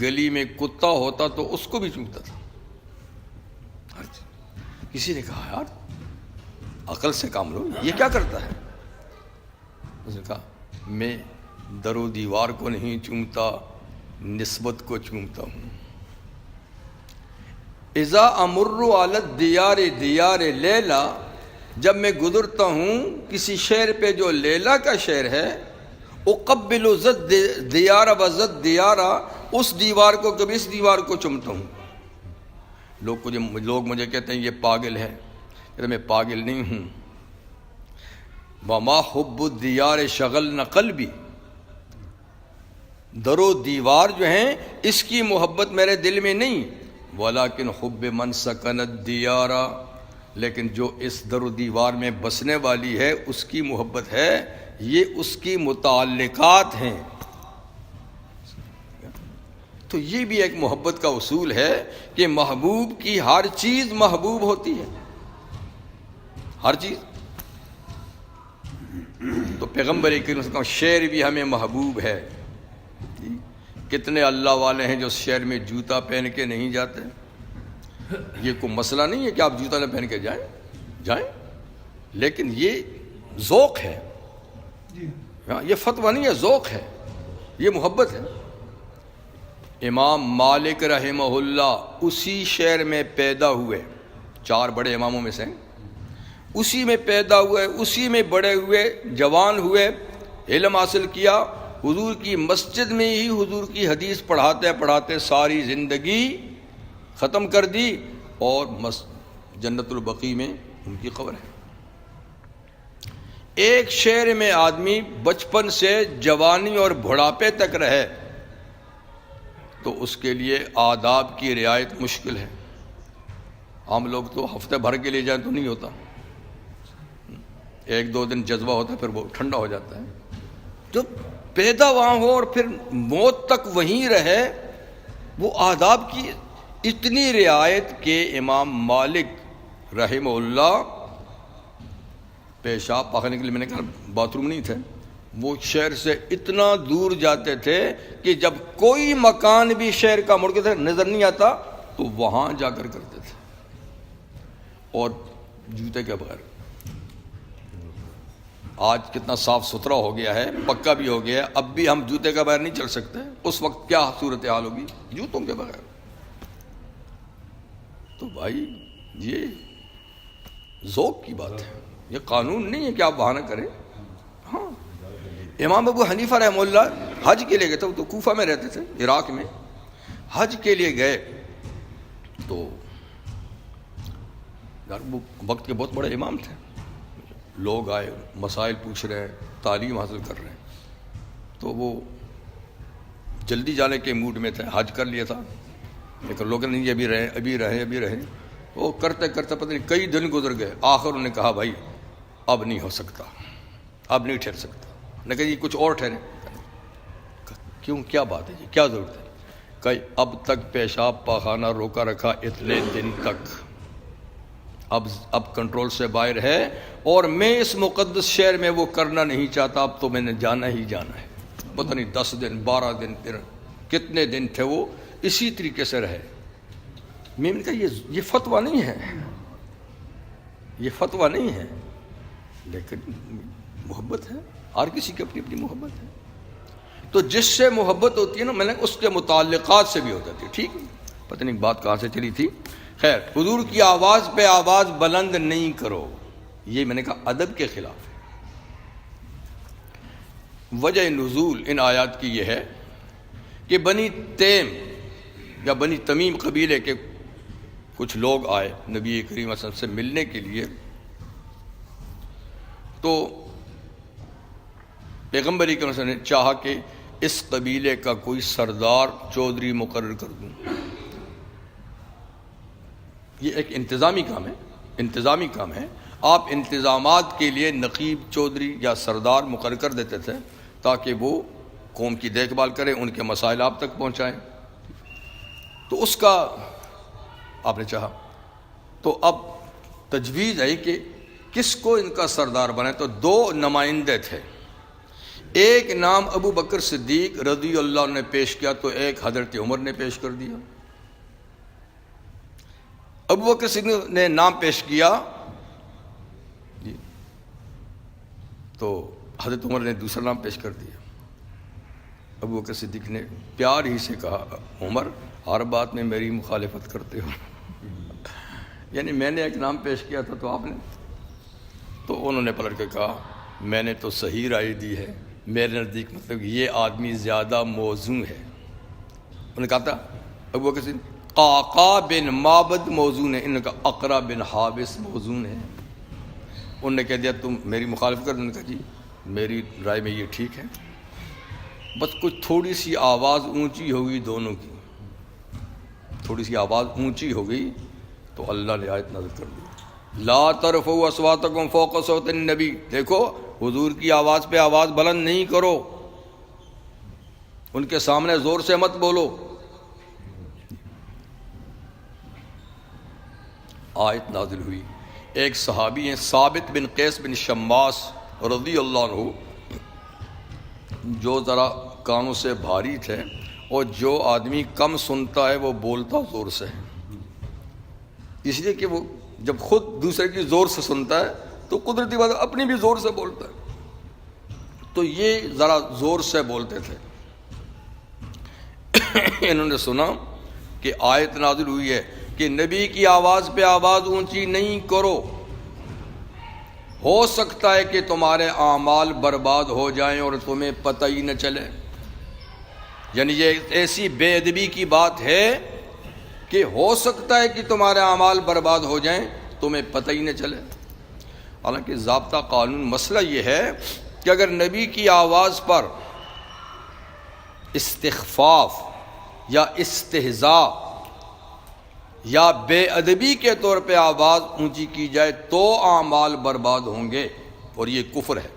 گلی میں کتا ہوتا تو اس کو بھی چومتا تھا۔ کسی نے کہا یار عقل سے کام لو، یہ کیا کرتا ہے؟ اس نے کہا میں در و دیوار کو نہیں چومتا، نسبت کو چومتا ہوں۔ اذا امر علی الدیار دیار لیلا، جب میں گزرتا ہوں کسی شہر پہ جو لیلا کا شہر ہے، اقبل زد دیار و زد دیارا، اس دیوار کو کبھی اس دیوار کو چومتا ہوں۔ لوگ مجھے کہتے ہیں یہ پاگل ہے، کہتے میں پاگل نہیں ہوں۔ وما حب الدیار شغلن قلبی، در و دیوار جو ہیں اس کی محبت میرے دل میں نہیں، ولیکن حب من سکن الدیار، لیکن جو اس در و دیوار میں بسنے والی ہے اس کی محبت ہے، یہ اس کی متعلقات ہیں۔ تو یہ بھی ایک محبت کا اصول ہے کہ محبوب کی ہر چیز محبوب ہوتی ہے، ہر چیز۔ تو پیغمبر کریم صلی اللہ علیہ وسلم کا شعر بھی ہمیں محبوب ہے۔ کتنے اللہ والے ہیں جو شہر میں جوتا پہن کے نہیں جاتے؟ یہ کوئی مسئلہ نہیں ہے کہ آپ جوتا نہ پہن کے جائیں، لیکن یہ ذوق ہے، یہ فتویٰ نہیں ہے، ذوق ہے، یہ محبت ہے۔ امام مالک رحمہ اللہ اسی شہر میں پیدا ہوئے، 4 بڑے اماموں میں سے، اسی میں پیدا ہوئے، اسی میں بڑے ہوئے، جوان ہوئے، علم حاصل کیا، حضور کی مسجد میں ہی حضور کی حدیث پڑھاتے پڑھاتے ساری زندگی ختم کر دی، اور جنت البقیع میں ان کی قبر ہے۔ ایک شعر میں آدمی بچپن سے جوانی اور بڑھاپے تک رہے تو اس کے لیے آداب کی رعایت مشکل ہے. ہم لوگ تو ہفتے بھر کے لیے جائیں تو نہیں ہوتا، ایک دو دن جذبہ ہوتا ہے پھر وہ ٹھنڈا ہو جاتا ہے. جو پیدا وہاں ہو اور پھر موت تک وہیں رہے، وہ آداب کی اتنی رعایت کہ امام مالک رحمہ اللہ پیشاب پاخانے کے لیے، میں نے کہا باتھ روم نہیں تھے، وہ شہر سے اتنا دور جاتے تھے کہ جب کوئی مکان بھی شہر کا مڑ کے تھے نظر نہیں آتا تو وہاں جا کر کرتے تھے، اور جوتے کے بغیر. آج کتنا صاف ستھرا ہو گیا ہے، پکا بھی ہو گیا ہے، اب بھی ہم جوتے کے بغیر نہیں چل سکتے. اس وقت کیا صورتحال ہوگی جوتوں کے بغیر. تو بھائی یہ ذوق کی بات ہے، یہ قانون نہیں ہے کہ آپ وہاں نہ کریں. ہاں، امام ابو حنیفہ رحمہ اللہ حج کے لیے گئے تھے، وہ تو کوفہ میں رہتے تھے عراق میں. حج کے لیے گئے تو یار وہ وقت کے بہت بڑے امام تھے، لوگ آئے مسائل پوچھ رہے ہیں، تعلیم حاصل کر رہے ہیں، تو وہ جلدی جانے کے موڈ میں تھے. حج کر لیا تھا لیکن لوگ نہیں ابھی رہیں. وہ کرتے کرتے پتہ نہیں کئی دن گزر گئے. آخر انہوں نے کہا بھائی اب نہیں ہو سکتا، اب نہیں ٹھہر سکتا. نے کہا جی کچھ اور ٹھہرے. کیوں، کیا بات ہے جی، کیا ضرورت ہے؟ کہ اب تک پیشاب پاخانہ روکا رکھا اتنے دن تک، اب کنٹرول سے باہر ہے، اور میں اس مقدس شہر میں وہ کرنا نہیں چاہتا. اب تو میں نے جانا ہی جانا ہے. پتہ نہیں 10 دن 12 دن پھر کتنے دن تھے وہ اسی طریقے سے رہے. میں نے کہا یہ فتویٰ نہیں ہے، یہ فتویٰ نہیں ہے، لیکن محبت ہے، ہر کسی کی اپنی اپنی محبت ہے. تو جس سے محبت ہوتی ہے نا، میں نے اس کے متعلقات سے بھی ہو جاتی ہے. ٹھیک، پتہ نہیں بات کہاں سے چلی تھی. خیر، حضور کی آواز پہ آواز بلند نہیں کرو، یہ میں نے کہا ادب کے خلاف ہے. وجہ نزول ان آیات کی یہ ہے کہ بنی تیم یا بنی تمیم قبیلے کے کچھ لوگ آئے نبی کریم صلی اللہ علیہ وسلم سے ملنے کے لیے. تو پیغمبر کریم صلی اللہ علیہ وسلم نے چاہا کہ اس قبیلے کا کوئی سردار چودھری مقرر کر دوں. یہ ایک انتظامی کام ہے. آپ انتظامات کے لیے نقیب چودھری یا سردار مقرر کر دیتے تھے تاکہ وہ قوم کی دیکھ بھال کریں، ان کے مسائل آپ تک پہنچائیں. تو اس کا آپ نے چاہا. تو اب تجویز ہے کہ کس کو ان کا سردار بنائے. تو 2 نمائندے تھے، ایک نام ابو بکر صدیق رضی اللہ عنہ نے پیش کیا تو ایک حضرت عمر نے پیش کر دیا. ابو بکر صدیق نے نام پیش کیا تو حضرت عمر نے دوسرا نام پیش کر دیا. ابو بکر صدیق نے پیار ہی سے کہا عمر ہر بات میں میری مخالفت کرتے ہو. یعنی میں نے ایک نام پیش کیا تھا تو آپ نے، تو انہوں نے پلٹ کے کہا میں نے تو صحیح رائے دی ہے، میرے نزدیک مطلب یہ آدمی زیادہ موزوں ہے. انہوں نے کہا تھا ابو بکر صدیق قعقاع بن معبد موزون ہے، انہوں نے کہا اقرا بن حابس موزون ہے. انہوں نے کہہ دیا تم میری مخالفت کر. انہوں نے کہا جی میری رائے میں یہ ٹھیک ہے. بس کچھ تھوڑی سی آواز اونچی ہوگی دونوں کی، تھوڑی سی آواز اونچی ہو گئی تو اللہ نے آیت نازل کر دی لا ترفعوا اصواتکم فوق صوت النبی. دیکھو حضور کی آواز پہ آواز بلند نہیں کرو، ان کے سامنے زور سے مت بولو. آیت نازل ہوئی. ایک صحابی ہیں ثابت بن قیس بن شماس رضی اللہ عنہ، جو ذرا کانوں سے بھاری تھے، اور جو آدمی کم سنتا ہے وہ بولتا زور سے ہے، اس لیے کہ وہ جب خود دوسرے کی زور سے سنتا ہے تو قدرتی بات اپنی بھی زور سے بولتا ہے. تو یہ ذرا زور سے بولتے تھے. انہوں نے سنا کہ آیت نازل ہوئی ہے کہ نبی کی آواز پہ آواز اونچی نہیں کرو، ہو سکتا ہے کہ تمہارے اعمال برباد ہو جائیں اور تمہیں پتہ ہی نہ چلے. یعنی یہ ایسی بے ادبی کی بات ہے کہ ہو سکتا ہے کہ تمہارے اعمال برباد ہو جائیں تمہیں پتہ ہی نہ چلے. حالانکہ ضابطہ قانون مسئلہ یہ ہے کہ اگر نبی کی آواز پر استخفاف یا استہزاء یا بے ادبی کے طور پہ آواز اونچی کی جائے تو اعمال برباد ہوں گے، اور یہ کفر ہے۔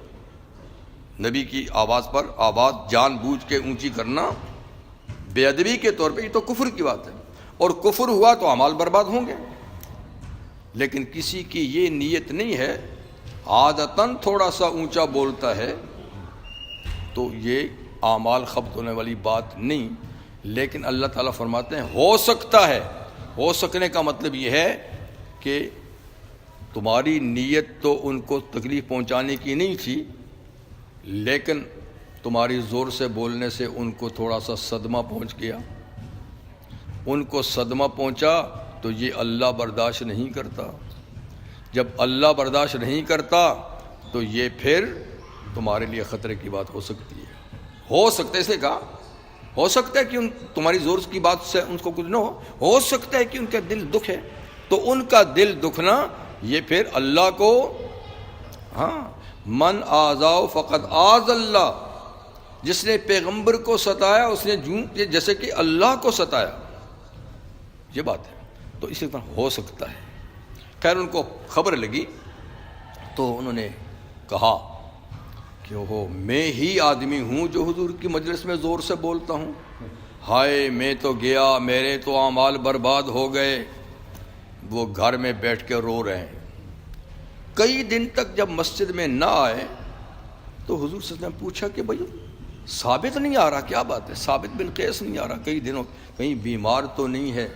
نبی کی آواز پر آواز جان بوجھ کے اونچی کرنا بے ادبی کے طور پہ، یہ تو کفر کی بات ہے، اور کفر ہوا تو اعمال برباد ہوں گے۔ لیکن کسی کی یہ نیت نہیں ہے، عادتاً تھوڑا سا اونچا بولتا ہے تو یہ اعمال خبط ہونے والی بات نہیں۔ لیکن اللہ تعالیٰ فرماتے ہیں ہو سکتا ہے، ہو سکنے کا مطلب یہ ہے کہ تمہاری نیت تو ان کو تکلیف پہنچانے کی نہیں تھی، لیکن تمہاری زور سے بولنے سے ان کو تھوڑا سا صدمہ پہنچ گیا۔ ان کو صدمہ پہنچا تو یہ اللہ برداشت نہیں کرتا۔ جب اللہ برداشت نہیں کرتا تو یہ پھر تمہارے لیے خطرے کی بات ہو سکتی ہے۔ ہو سکتا ہے، اسے کہا ہو سکتا ہے کہ تمہاری زور کی بات سے ان کو کچھ نہ ہو سکتا ہے کہ ان کا دل دکھ ہے، تو ان کا دل دکھنا یہ پھر اللہ کو، من آذاؤ فقد آذ اللہ، جس نے پیغمبر کو ستایا اس نے جیسے کہ اللہ کو ستایا، یہ بات ہے۔ تو اسی طرح ہو سکتا ہے۔ خیر ان کو خبر لگی تو انہوں نے کہا کہ وہ میں ہی آدمی ہوں جو حضور کی مجلس میں زور سے بولتا ہوں، ہائے میں تو گیا، میرے تو اعمال برباد ہو گئے۔ وہ گھر میں بیٹھ کے رو رہے ہیں۔ کئی دن تک جب مسجد میں نہ آئے تو حضور صلی اللہ علیہ وسلم نے پوچھا کہ بھائی ثابت نہیں آ رہا، کیا بات ہے؟ ثابت بن قیس نہیں آ رہا کئی دنوں، کہیں بیمار تو نہیں ہے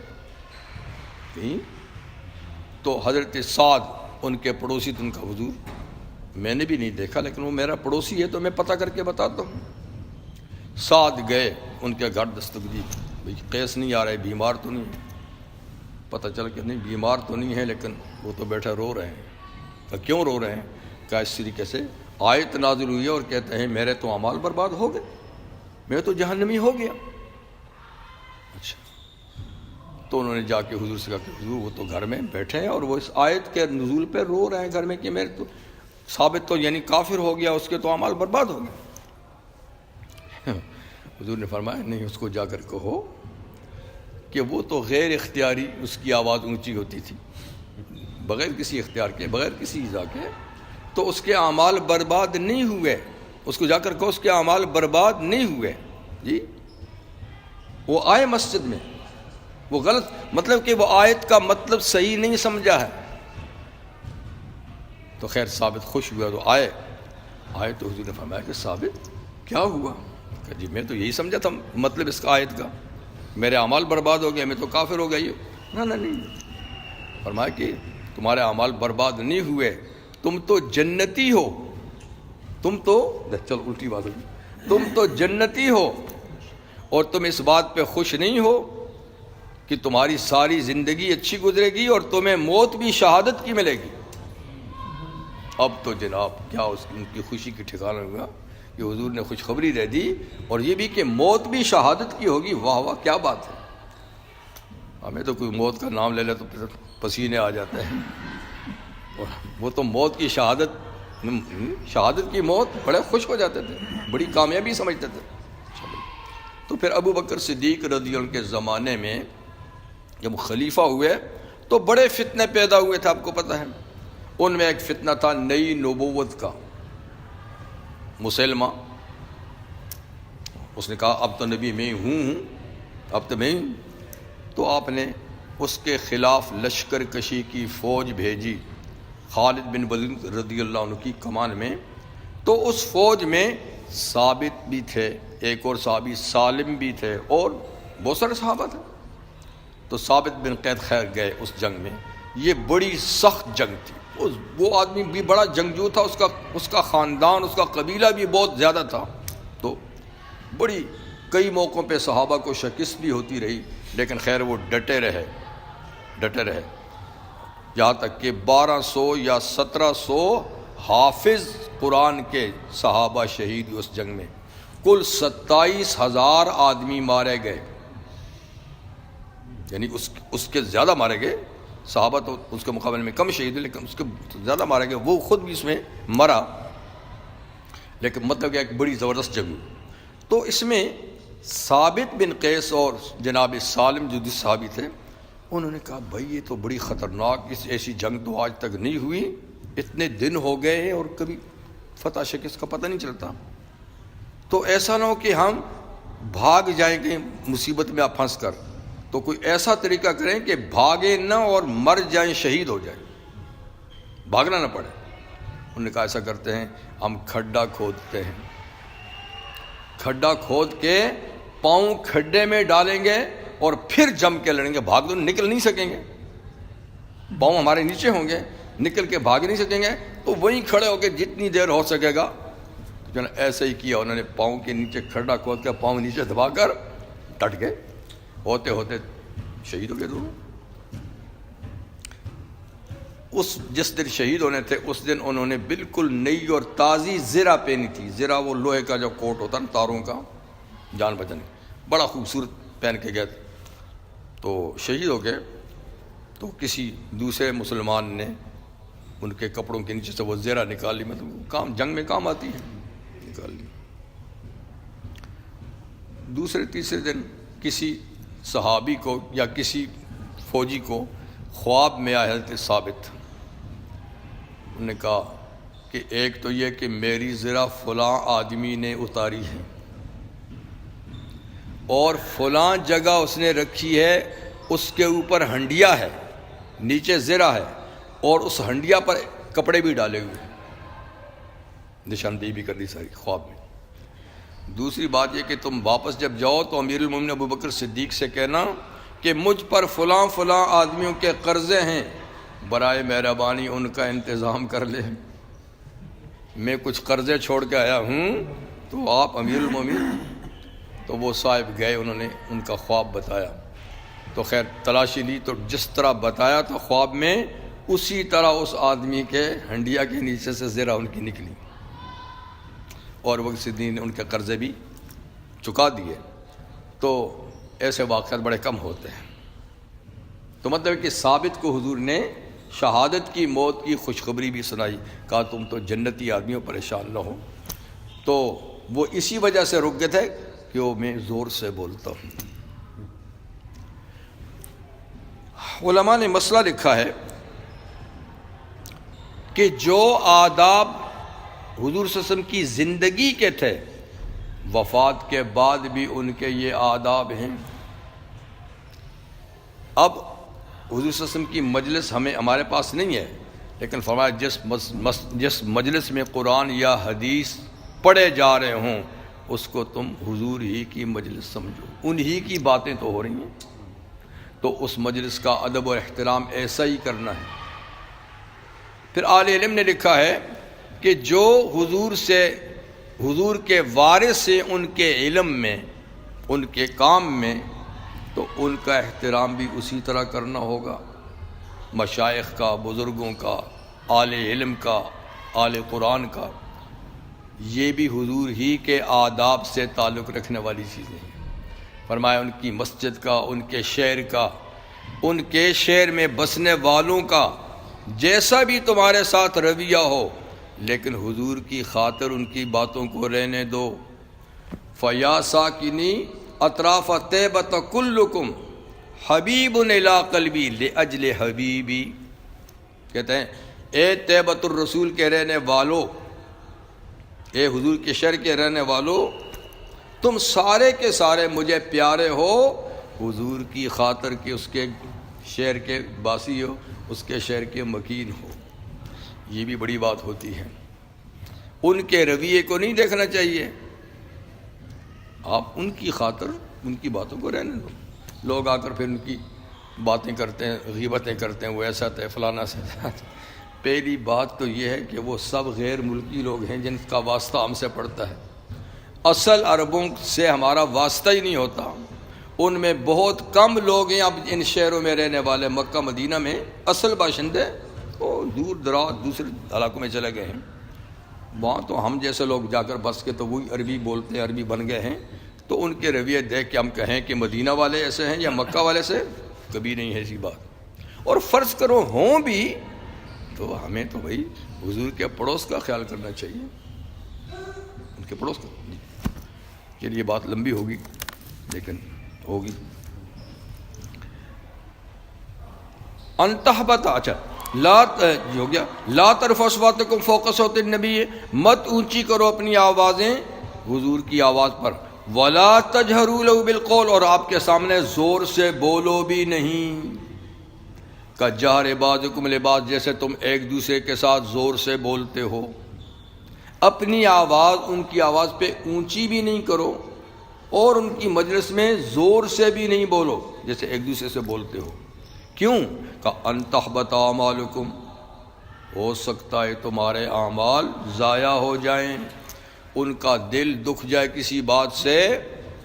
کہیں؟ تو حضرت سعد ان کے پڑوسی تھے، ان کا حضور میں نے بھی نہیں دیکھا لیکن وہ میرا پڑوسی ہے تو میں پتہ کر کے بتاتا ہوں۔ سعد گئے ان کے گھر، دستک دی، بھائی قیس نہیں آ رہا ہے، بیمار تو نہیں ہے؟ پتہ چل کہ نہیں بیمار تو نہیں ہے، لیکن وہ تو بیٹھا رو رہے ہیں۔ تو کیوں رو رہے ہیں؟ کہا اس طریقے سے آیت نازل ہوئی ہے اور کہتے ہیں میرے تو اعمال برباد ہو گئے، میں تو جہنمی ہو گیا۔ اچھا، تو انہوں نے جا کے حضور سے کہا کہ حضور وہ تو گھر میں بیٹھے ہیں اور وہ اس آیت کے نزول پہ رو رہے ہیں گھر میں کہ میرے تو ثابت تو یعنی کافر ہو گیا، اس کے تو اعمال برباد ہو گئے۔ حضور نے فرمایا نہیں، اس کو جا کر کہو کہ وہ تو غیر اختیاری اس کی آواز اونچی ہوتی تھی، بغیر کسی اختیار کے، بغیر کسی ایذا کے، تو اس کے اعمال برباد نہیں ہوئے۔ اس کو جا کر کہو اس کے اعمال برباد نہیں ہوئے۔ جی وہ آئے مسجد میں، وہ غلط مطلب کہ وہ آیت کا مطلب صحیح نہیں سمجھا ہے، تو خیر ثابت خوش ہوا تو آئے تو حضور نے فرمایا کہ ثابت کیا ہوا؟ کہ جی میں تو یہی سمجھا تھا مطلب اس کا آیت کا، میرے اعمال برباد ہو گئے، میں تو کافر ہو گیا۔ یہ نہیں، فرمایا کہ تمہارے اعمال برباد نہیں ہوئے، تم تو جنتی ہو، تم تو چل الٹی بات ہوگی، تم تو جنتی ہو، اور تم اس بات پہ خوش نہیں ہو کہ تمہاری ساری زندگی اچھی گزرے گی اور تمہیں موت بھی شہادت کی ملے گی۔ اب تو جناب کیا ان کی خوشی کی ٹھکانہ ہوا کہ حضور نے خوشخبری دے دی، اور یہ بھی کہ موت بھی شہادت کی ہوگی۔ واہ واہ کیا بات ہے! ہمیں تو کوئی موت کا نام لے لے تو پسینے آ جاتے ہیں، اور وہ تو موت کی شہادت کی موت بڑے خوش ہو جاتے تھے، بڑی کامیابی سمجھتے تھے۔ تو پھر ابو بکر صدیق رضی اللہ عنہ کے زمانے میں جب خلیفہ ہوئے تو بڑے فتنے پیدا ہوئے تھے، آپ کو پتہ ہے۔ ان میں ایک فتنہ تھا نئی نبوت کا۔ مسلمہ اس نے کہا اب تو نبی میں ہوں، اب تو میں ہوں۔ تو آپ نے اس کے خلاف لشکر کشی کی فوج بھیجی خالد بن ولید رضی اللہ عنہ کی کمان میں۔ تو اس فوج میں ثابت بھی تھے، ایک اور صحابی سالم بھی تھے، اور بہت سارے صحابہ تھے۔ تو ثابت بن قید خیر گئے اس جنگ میں۔ یہ بڑی سخت جنگ تھی، وہ آدمی بھی بڑا جنگجو تھا، اس کا خاندان، اس کا قبیلہ بھی بہت زیادہ تھا۔ تو بڑی کئی موقعوں پہ صحابہ کو شکست بھی ہوتی رہی، لیکن خیر وہ ڈٹے رہے، یہاں تک کہ 1200 یا 1700 حافظ قرآن کے صحابہ شہید ہوئے اس جنگ میں۔ کل 27,000 آدمی مارے گئے، یعنی اس کے زیادہ مارے گئے، صحابہ تو اس کے مقابلے میں کم شہید ہوئے، لیکن اس کے زیادہ مارا گیا، وہ خود بھی اس میں مرا، لیکن مطلب کہ ایک بڑی زبردست جنگ ہوئی۔ تو اس میں ثابت بن قیس اور جناب سالم جو صحابی تھے، انہوں نے کہا بھائی یہ تو بڑی خطرناک، ایسی جنگ تو آج تک نہیں ہوئی، اتنے دن ہو گئے ہیں اور کبھی فتح شکست کا پتہ نہیں چلتا، تو ایسا نہ ہو کہ ہم بھاگ جائیں گے مصیبت میں آپ پھنس کر، تو کوئی ایسا طریقہ کریں کہ بھاگیں نہ اور مر جائیں، شہید ہو جائیں، بھاگنا نہ پڑے۔ انہوں نے کہا ایسا کرتے ہیں، ہم کھڈا کھودتے ہیں، کھڈا کھود کے پاؤں کھڈے میں ڈالیں گے اور پھر جم کے لڑیں گے، بھاگ تو نکل نہیں سکیں گے، پاؤں ہمارے نیچے ہوں گے، نکل کے بھاگ نہیں سکیں گے، تو وہیں کھڑے ہو کے جتنی دیر ہو سکے گا۔ ایسا ہی کیا، انہوں نے پاؤں کے نیچے کھڈا کھود کے پاؤں نیچے دبا کر ڈٹ گئے، ہوتے ہوتے شہید ہو گئے دونوں۔ جس دن شہید ہونے تھے اس دن انہوں نے بالکل نئی اور تازی زرہ پہنی تھی، زرہ وہ لوہے کا جو کوٹ ہوتا نا تاروں کا، جان بچانے، بڑا خوبصورت پہن کے گئے، تو شہید ہو گئے۔ تو کسی دوسرے مسلمان نے ان کے کپڑوں کے نیچے سے وہ زرہ نکال لی، مطلب کام جنگ میں کام آتی ہے، نکال لی۔ دوسرے تیسرے دن کسی صحابی کو یا کسی فوجی کو خواب میں آیا حضرت ثابت، انہوں نے کہا کہ ایک تو یہ کہ میری زرہ فلاں آدمی نے اتاری ہے اور فلاں جگہ اس نے رکھی ہے، اس کے اوپر ہنڈیا ہے، نیچے زرہ ہے، اور اس ہنڈیا پر کپڑے بھی ڈالے ہوئے ہیں، نشاندہی بھی کر دی ساری خواب میں۔ دوسری بات یہ کہ تم واپس جب جاؤ تو امیر المومنین ابو بکر صدیق سے کہنا کہ مجھ پر فلاں فلاں آدمیوں کے قرضے ہیں، برائے مہربانی ان کا انتظام کر لے، میں کچھ قرضے چھوڑ کے آیا ہوں، تو آپ امیر المومنین۔ تو وہ صاحب گئے، انہوں نے ان کا خواب بتایا، تو خیر تلاشی لی، تو جس طرح بتایا تھا خواب میں اسی طرح اس آدمی کے ہنڈیا کے نیچے سے زرہ ان کی نکلی، اور وہ صدیق نے ان کے قرضے بھی چکا دیے۔ تو ایسے واقعات بڑے کم ہوتے ہیں۔ تو مطلب کہ ثابت کو حضور نے شہادت کی موت کی خوشخبری بھی سنائی، کہا تم تو جنتی آدمیوں، پریشان نہ ہو۔ تو وہ اسی وجہ سے رک گئے تھے کہ وہ میں زور سے بولتا ہوں۔ علماء نے مسئلہ لکھا ہے کہ جو آداب حضور صلی اللہ علیہ وسلم کی زندگی کے تھے، وفات کے بعد بھی ان کے یہ آداب ہیں۔ اب حضور صلی اللہ علیہ وسلم کی مجلس ہمارے پاس نہیں ہے، لیکن فرمایا جس مجلس میں قرآن یا حدیث پڑھے جا رہے ہوں اس کو تم حضور ہی کی مجلس سمجھو، انہی کی باتیں تو ہو رہی ہیں، تو اس مجلس کا ادب و احترام ایسا ہی کرنا ہے۔ پھر اہل علم نے لکھا ہے کہ جو حضور کے وارث ہیں، ان کے علم میں، ان کے کام میں، تو ان کا احترام بھی اسی طرح کرنا ہوگا، مشائخ کا، بزرگوں کا، اہل علم کا، اہل قرآن کا۔ یہ بھی حضور ہی کے آداب سے تعلق رکھنے والی چیزیں ہیں۔ فرمایا ان کی مسجد کا، ان کے شہر کا، ان کے شہر میں بسنے والوں کا جیسا بھی تمہارے ساتھ رویہ ہو، لیکن حضور کی خاطر ان کی باتوں کو رہنے دو۔ فیا ساکنی اطراف طیبۃ کلکم حبیب الی قلبی لاجل حبیبی، کہتے ہیں اے طیبۃ الرسول کے رہنے والو، اے حضور کے شہر کے رہنے والو، تم سارے کے سارے مجھے پیارے ہو حضور کی خاطر کہ اس کے شہر کے باسی ہو، اس کے شہر کے مکین ہو۔ یہ بھی بڑی بات ہوتی ہے۔ ان کے رویے کو نہیں دیکھنا چاہیے، آپ ان کی خاطر ان کی باتوں کو رہنے دو۔ لوگ آ کر پھر ان کی باتیں کرتے ہیں، غیبتیں کرتے ہیں، وہ ایسا تھے فلانا سے۔ پہلی بات تو یہ ہے کہ وہ سب غیر ملکی لوگ ہیں جن کا واسطہ ہم سے پڑتا ہے، اصل عربوں سے ہمارا واسطہ ہی نہیں ہوتا۔ ان میں بہت کم لوگ ہیں اب ان شہروں میں رہنے والے، مکہ مدینہ میں اصل باشندے وہ دور دراز دوسرے علاقوں میں چلے گئے ہیں، وہاں تو ہم جیسے لوگ جا کر بس کے تو وہی عربی بولتے ہیں، عربی بن گئے ہیں۔ تو ان کے رویے دیکھ کے ہم کہیں کہ مدینہ والے ایسے ہیں یا مکہ والے سے، کبھی نہیں ہے ایسی بات۔ اور فرض کرو ہوں بھی تو ہمیں تو بھائی حضور کے پڑوس کا خیال کرنا چاہیے، ان کے پڑوس کا. چلیے بات لمبی ہوگی لیکن ہوگی. انتحبت، اچھا ہو گیا. لا ترفعوا اصواتکم فوق صوت النبی، مت اونچی کرو اپنی آوازیں حضور کی آواز پر. ولا تجہروا لہ بالقول، اور آپ کے سامنے زور سے بولو بھی نہیں. کجہر بعضکم لبعض، جیسے تم ایک دوسرے کے ساتھ زور سے بولتے ہو. اپنی آواز ان کی آواز پہ اونچی بھی نہیں کرو اور ان کی مجلس میں زور سے بھی نہیں بولو جیسے ایک دوسرے سے بولتے ہو. کیوں؟ کہ ان تحبط اعمالکم، ہو سکتا ہے تمہارے اعمال ضائع ہو جائیں. ان کا دل دکھ جائے کسی بات سے،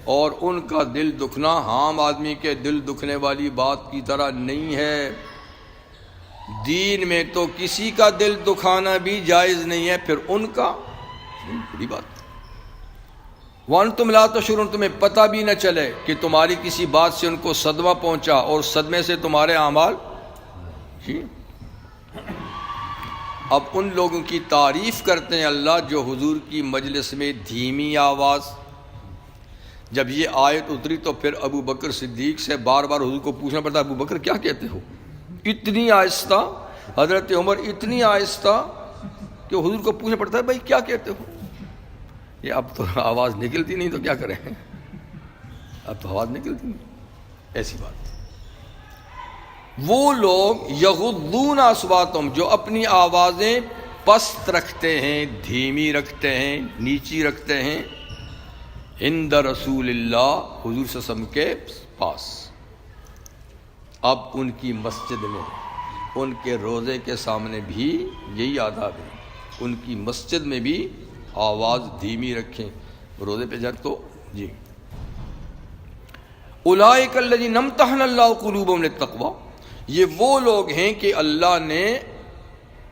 اور ان کا دل دکھنا عام آدمی کے دل دکھنے والی بات کی طرح نہیں ہے. دین میں تو کسی کا دل دکھانا بھی جائز نہیں ہے، پھر ان کا بڑی بات. وَأَنْتُمْ لَا تَشْعُرُونَ، تمہیں پتہ بھی نہ چلے کہ تمہاری کسی بات سے ان کو صدمہ پہنچا اور صدمے سے تمہارے اعمال. اب ان لوگوں کی تعریف کرتے ہیں اللہ جو حضور کی مجلس میں دھیمی آواز. جب یہ آیت اتری تو پھر ابو بکر صدیق سے بار بار حضور کو پوچھنا پڑتا، ابو بکر کیا کہتے ہو؟ اتنی آہستہ. حضرت عمر اتنی آہستہ کہ حضور کو پوچھنا پڑتا ہے بھائی کیا کہتے ہو. یہ اب تو آواز نکلتی نہیں تو کیا کریں، اب تو آواز نکلتی نہیں. ایسی بات. وہ لوگ یغضون اصواتہم، جو اپنی آوازیں پست رکھتے ہیں، دھیمی رکھتے ہیں، نیچی رکھتے ہیں، عند رسول اللہ، حضور صلی اللہ علیہ وسلم کے پاس. اب ان کی مسجد میں، ان کے روضے کے سامنے بھی یہی آداب ہے. ان کی مسجد میں بھی آواز دھیمی رکھیں. روضے پہ جائیں تو جی. اولئک الذین امتحن اللہ قلوبہم للتقوی، یہ وہ لوگ ہیں کہ اللہ نے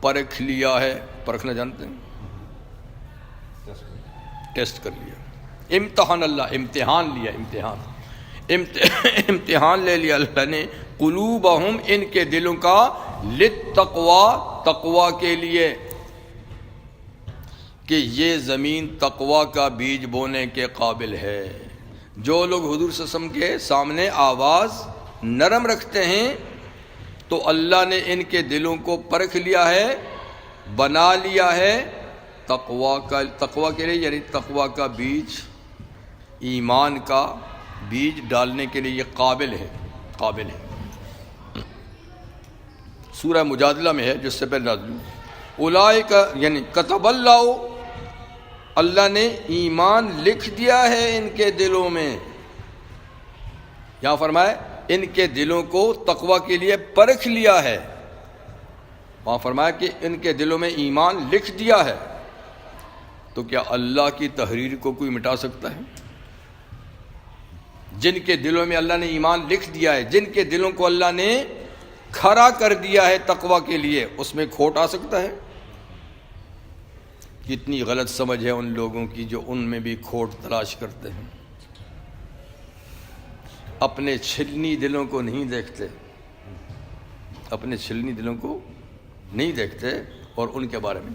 پرکھ لیا ہے. پرکھنا جانتے ہیں؟ ٹیسٹ کر لیا. امتحان اللہ، امتحان لیا، امتحان لے لیا اللہ نے. قلوبہم، ان کے دلوں کا، للتقوی، تقوی کے لیے، کہ یہ زمین تقوی کا بیج بونے کے قابل ہے. جو لوگ حضور صلی اللہ علیہ وسلم کے سامنے آواز نرم رکھتے ہیں تو اللہ نے ان کے دلوں کو پرکھ لیا ہے، بنا لیا ہے تقوی کے لیے. یعنی تقوی کا بیج، ایمان کا بیج ڈالنے کے لیے یہ قابل ہے. سورہ مجادلہ میں ہے جس سے پہلے نازل ہوئی. اولئک، یعنی کتب اللہ نے ایمان لکھ دیا ہے ان کے دلوں میں. یہاں فرمائے ان کے دلوں کو تقوی کے لیے پرکھ لیا ہے. وہاں فرمایا کہ ان کے دلوں میں ایمان لکھ دیا ہے. تو کیا اللہ کی تحریر کو کوئی مٹا سکتا ہے؟ جن کے دلوں میں اللہ نے ایمان لکھ دیا ہے، جن کے دلوں کو اللہ نے کھڑا کر دیا ہے تقوی کے لیے، اس میں کھوٹ آ سکتا ہے؟ کتنی غلط سمجھ ہے ان لوگوں کی جو ان میں بھی کھوٹ تلاش کرتے ہیں. اپنے چھلنی دلوں کو نہیں دیکھتے، اپنے چھلنی دلوں کو نہیں دیکھتے اور ان کے بارے میں.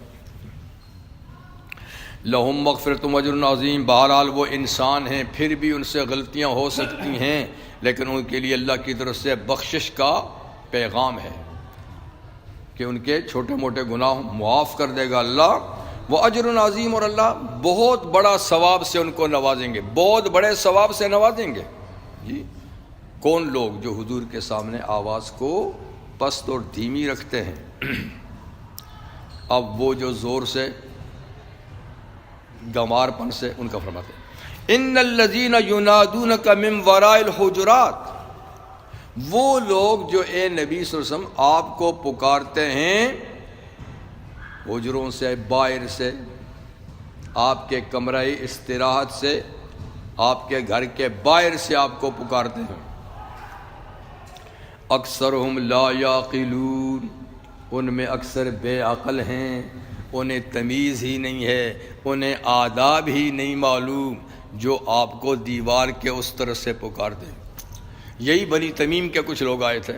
لہم مغفرۃ و اجر عظیم. بہرحال وہ انسان ہیں، پھر بھی ان سے غلطیاں ہو سکتی ہیں، لیکن ان کے لیے اللہ کی طرف سے بخشش کا پیغام ہے کہ ان کے چھوٹے موٹے گناہ معاف کر دے گا اللہ. وہ اجر عظیم، اور اللہ بہت بڑا ثواب سے ان کو نوازیں گے، بہت بڑے ثواب سے نوازیں گے. جی. کون لوگ؟ جو حضور کے سامنے آواز کو پست اور دھیمی رکھتے ہیں. اب وہ جو زور سے، گنوار پن سے، ان کا فرماتے ہیں ان الذین ینادونک من وراء الحجرات. وہ لوگ جو اے نبی صلی اللہ علیہ وسلم آپ کو پکارتے ہیں حجروں سے، باہر سے، آپ کے کمرہ استراحت سے، آپ کے گھر کے باہر سے آپ کو پکارتے ہیں. اکثرہم لا یعقلون، ان میں اکثر بے عقل ہیں، انہیں تمیز ہی نہیں ہے، انہیں آداب ہی نہیں معلوم، جو آپ کو دیوار کے اس طرف سے پکارتے ہیں. یہی بنی تمیم کے کچھ لوگ آئے تھے،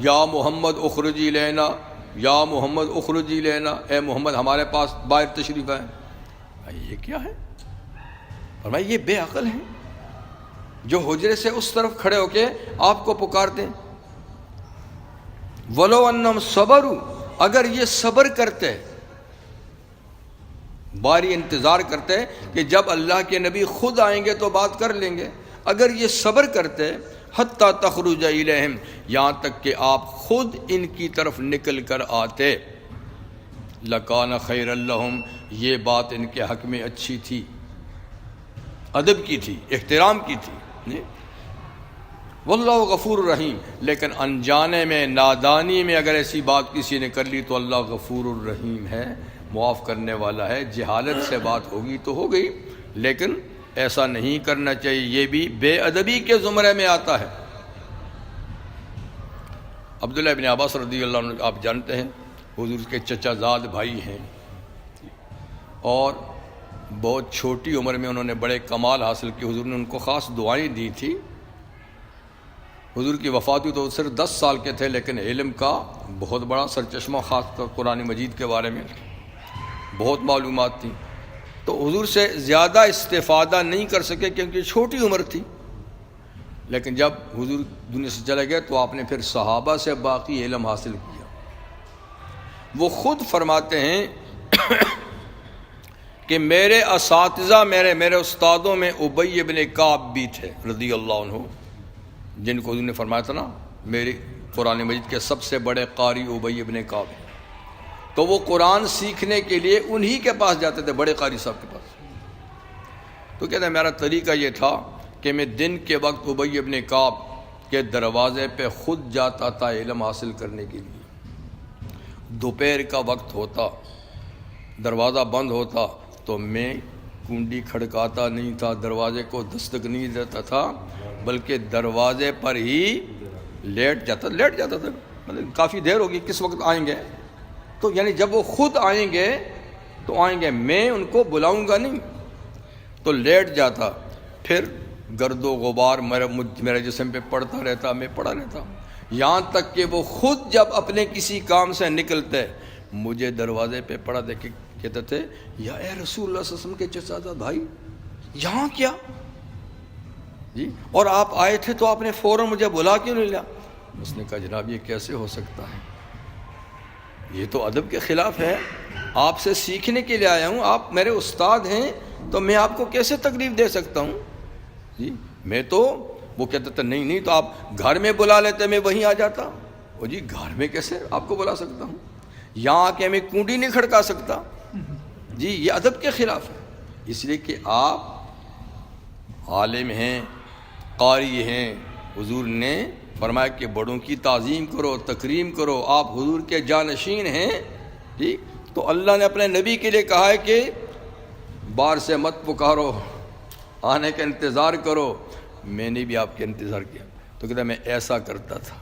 یا محمد اخرجی لینا، یا محمد اخرجی لینا، اے محمد ہمارے پاس باہر تشریف آئے۔ یہ کیا ہے؟ فرمایا یہ بے عقل ہیں جو حجرے سے اس طرف کھڑے ہو کے آپ کو پکارتے ہیں۔ وَلَوْ أَنَّهُمْ صَبَرُوا، اگر یہ صبر کرتے، باری انتظار کرتے کہ جب اللہ کے نبی خود آئیں گے تو بات کر لیں گے، اگر یہ صبر کرتے حتیٰ تخرج الیہم، یہاں تک کہ آپ خود ان کی طرف نکل کر آتے، لکان خیر لہم، یہ بات ان کے حق میں اچھی تھی، ادب کی تھی، احترام کی تھی۔ واللہ غفور الرحیم، لیکن انجانے میں، نادانی میں اگر ایسی بات کسی نے کر لی تو اللہ غفور الرحیم ہے، معاف کرنے والا ہے۔ جہالت سے بات ہوگی تو ہو گئی، لیکن ایسا نہیں کرنا چاہیے، یہ بھی بے ادبی کے زمرے میں آتا ہے۔ عبداللہ ابن عباس رضی اللہ عنہ آپ جانتے ہیں، حضور کے چچا زاد بھائی ہیں، اور بہت چھوٹی عمر میں انہوں نے بڑے کمال حاصل کیے۔ حضور نے ان کو خاص دعائیں دی تھی۔ حضور کی وفات ہوئی تو صرف 10 سال کے تھے، لیکن علم کا بہت بڑا سرچشمہ، خاص طور قرآن مجید کے بارے میں بہت معلومات تھیں، تو حضور سے زیادہ استفادہ نہیں کر سکے کیونکہ چھوٹی عمر تھی۔ لیکن جب حضور دنیا سے چلے گئے تو آپ نے پھر صحابہ سے باقی علم حاصل کیا۔ وہ خود فرماتے ہیں کہ میرے اساتذہ، میرے استادوں میں ابی ابن کعب بھی تھے رضی اللہ عنہ، جن کو حضور نے فرمایا تھا نا میری قرآن مجید کے سب سے بڑے قاری ابی ابن کعب ہیں، تو وہ قرآن سیکھنے کے لیے انہی کے پاس جاتے تھے، بڑے قاری صاحب کے پاس۔ تو کہتے ہیں میرا طریقہ یہ تھا کہ میں دن کے وقت ابی ابن کعب کے دروازے پہ خود جاتا تھا علم حاصل کرنے کے لیے۔ دوپہر کا وقت ہوتا، دروازہ بند ہوتا تو میں کنڈی کھڑکاتا نہیں تھا، دروازے کو دستک نہیں دیتا تھا، بلکہ دروازے پر ہی لیٹ جاتا تھا، مطلب کافی دیر ہوگی، کس وقت آئیں گے، تو یعنی جب وہ خود آئیں گے تو آئیں گے، میں ان کو بلاؤں گا نہیں، تو لیٹ جاتا، پھر گرد و غبار میرے جسم پہ پڑتا رہتا، میں پڑا رہتا، یہاں تک کہ وہ خود جب اپنے کسی کام سے نکلتے مجھے دروازے پہ پڑا دیکھ کے کہتے تھے یا اے رسول اللہ صلی اللہ علیہ وسلم کے چچا بھائی یہاں کیا جی، اور آپ آئے تھے تو آپ نے فوراً مجھے بلا کیوں نہیں لیا؟ اس نے کہا جناب یہ کیسے ہو سکتا ہے، یہ تو ادب کے خلاف ہے، آپ سے سیکھنے کے لیے آیا ہوں، آپ میرے استاد ہیں، تو میں آپ کو کیسے تکلیف دے سکتا ہوں جی، میں تو وہ کہتے تھے نہیں تو آپ گھر میں بلا لیتے، میں وہیں آ جاتا۔ وہ جی گھر میں کیسے آپ کو بلا سکتا ہوں، یہاں آ کے میں کنڈی نہیں کھڑکا سکتا جی، یہ ادب کے خلاف ہے، اس لیے کہ آپ عالم ہیں، قاری ہیں، حضور نے فرمایا کہ بڑوں کی تعظیم کرو، تکریم کرو، آپ حضور کے جانشین ہیں جی، تو اللہ نے اپنے نبی کے لیے کہا ہے کہ باہر سے مت پکارو، آنے کا انتظار کرو، میں نے بھی آپ کے انتظار کیا، تو کہتا میں ایسا کرتا تھا۔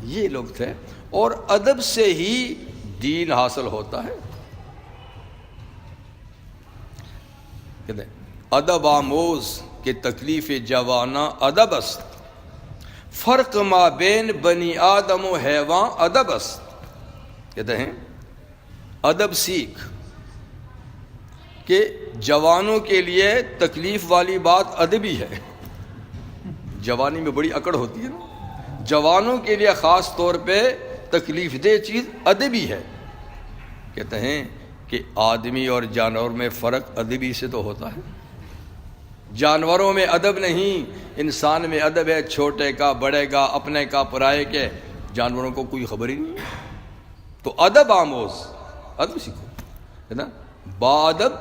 یہ لوگ تھے، اور ادب سے ہی دین حاصل ہوتا ہے۔ کہتے ہیں ادب آموز کہ تکلیف جوانہ ادب است، فرق ما بین بنی آدم و حیوان ادب است۔ کہتے ہیں ادب سیکھ کہ جوانوں کے لیے تکلیف والی بات ادبی ہے، جوانی میں بڑی اکڑ ہوتی ہے نا، جوانوں کے لیے خاص طور پہ تکلیف دہ چیز ادبی ہے۔ کہتے ہیں کہ آدمی اور جانور میں فرق ادبی سے تو ہوتا ہے، جانوروں میں ادب نہیں، انسان میں ادب ہے، چھوٹے کا بڑے کا، اپنے کا پرائے کے، جانوروں کو کوئی خبر ہی نہیں، تو ادب آموز، ادب سیکھو، ہے نا، با ادب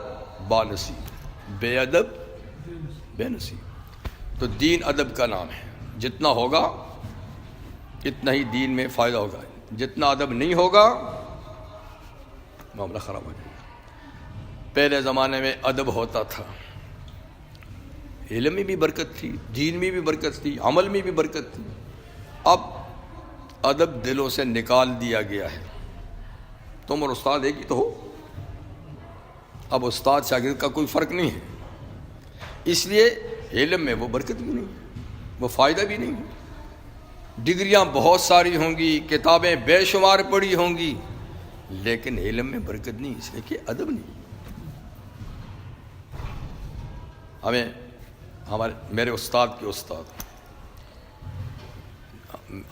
با نصیب، بے ادب بے نصیب۔ تو دین ادب کا نام ہے، جتنا ہوگا اتنا ہی دین میں فائدہ ہوگا، جتنا ادب نہیں ہوگا معاملہ خراب ہو جائے گا۔ پہلے زمانے میں ادب ہوتا تھا، علم میں بھی برکت تھی، دین میں بھی برکت تھی، عمل میں بھی برکت تھی۔ اب ادب دلوں سے نکال دیا گیا ہے، تم اور استاد ایک ہی تو ہو، اب استاد شاگرد کا کوئی فرق نہیں ہے، اس لیے علم میں وہ برکت بھی نہیں، وہ فائدہ بھی نہیں ڈگریاں بہت ساری ہوں گی، کتابیں بے شمار پڑھی ہوں گی، لیکن علم میں برکت نہیں، اس لیے کہ ادب نہیں۔ میرے استاد کے استاد،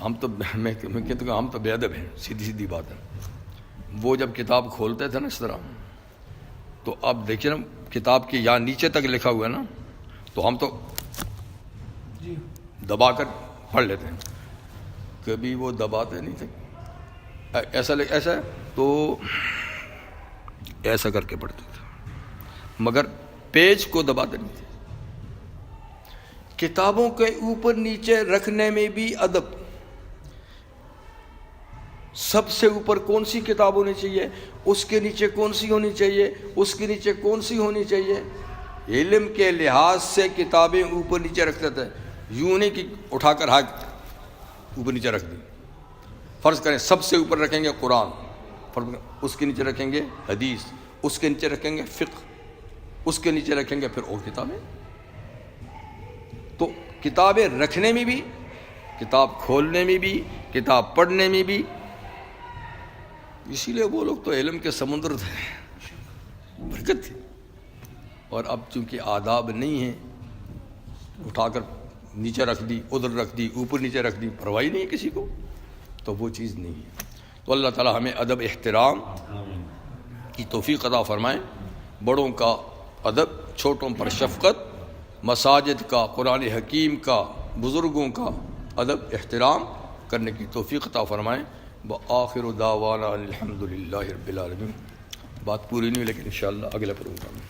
ہم تو میں کہتا ہوں ہم تو بے ادب ہیں، سیدھی بات ہے۔ وہ جب کتاب کھولتے تھے نا اس طرح، تو اب دیکھیے نا کتاب کے یہاں نیچے تک لکھا ہوا ہے نا، تو ہم تو دبا کر پڑھ لیتے ہیں، کبھی وہ دباتے نہیں تھے، ایسا تو ایسا کر کے پڑھتے تھے، مگر پیج کو دباتے نہیں تھے۔ کتابوں کے اوپر نیچے رکھنے میں بھی ادب۔ سب سے اوپر کون سی کتاب ہونی چاہیے، اس کے نیچے کون سی ہونی چاہیے، اس کے نیچے کون سی ہونی چاہیے، علم کے لحاظ سے کتابیں اوپر نیچے رکھتے تھے، یوں نہیں کہ اٹھا کر ہاتھ اوپر نیچے رکھ دی۔ فرض کریں سب سے اوپر رکھیں گے قرآن، اس کے نیچے رکھیں گے حدیث، اس کے نیچے رکھیں گے فقہ، اس کے نیچے رکھیں گے پھر اور کتابیں۔ تو کتابیں رکھنے میں بھی، کتاب کھولنے میں بھی، کتاب پڑھنے میں بھی، اسی لیے وہ لوگ تو علم کے سمندر تھے، برکت تھی۔ اور اب چونکہ آداب نہیں ہیں، اٹھا کر نیچے رکھ دی، ادھر رکھ دی، اوپر نیچے رکھ دی، پرواہ نہیں ہے کسی کو، تو وہ چیز نہیں ہے۔ تو اللہ تعالی ہمیں ادب احترام کی توفیق عطا فرمائیں، بڑوں کا ادب، چھوٹوں پر شفقت، مساجد کا، قرآن حکیم کا، بزرگوں کا ادب احترام کرنے کی توفیق عطا فرمائیں۔ وآخر دعوانا الحمد للہ رب العالمین۔ بات پوری نہیں لیکن انشاءاللہ اگلے پروگرام میں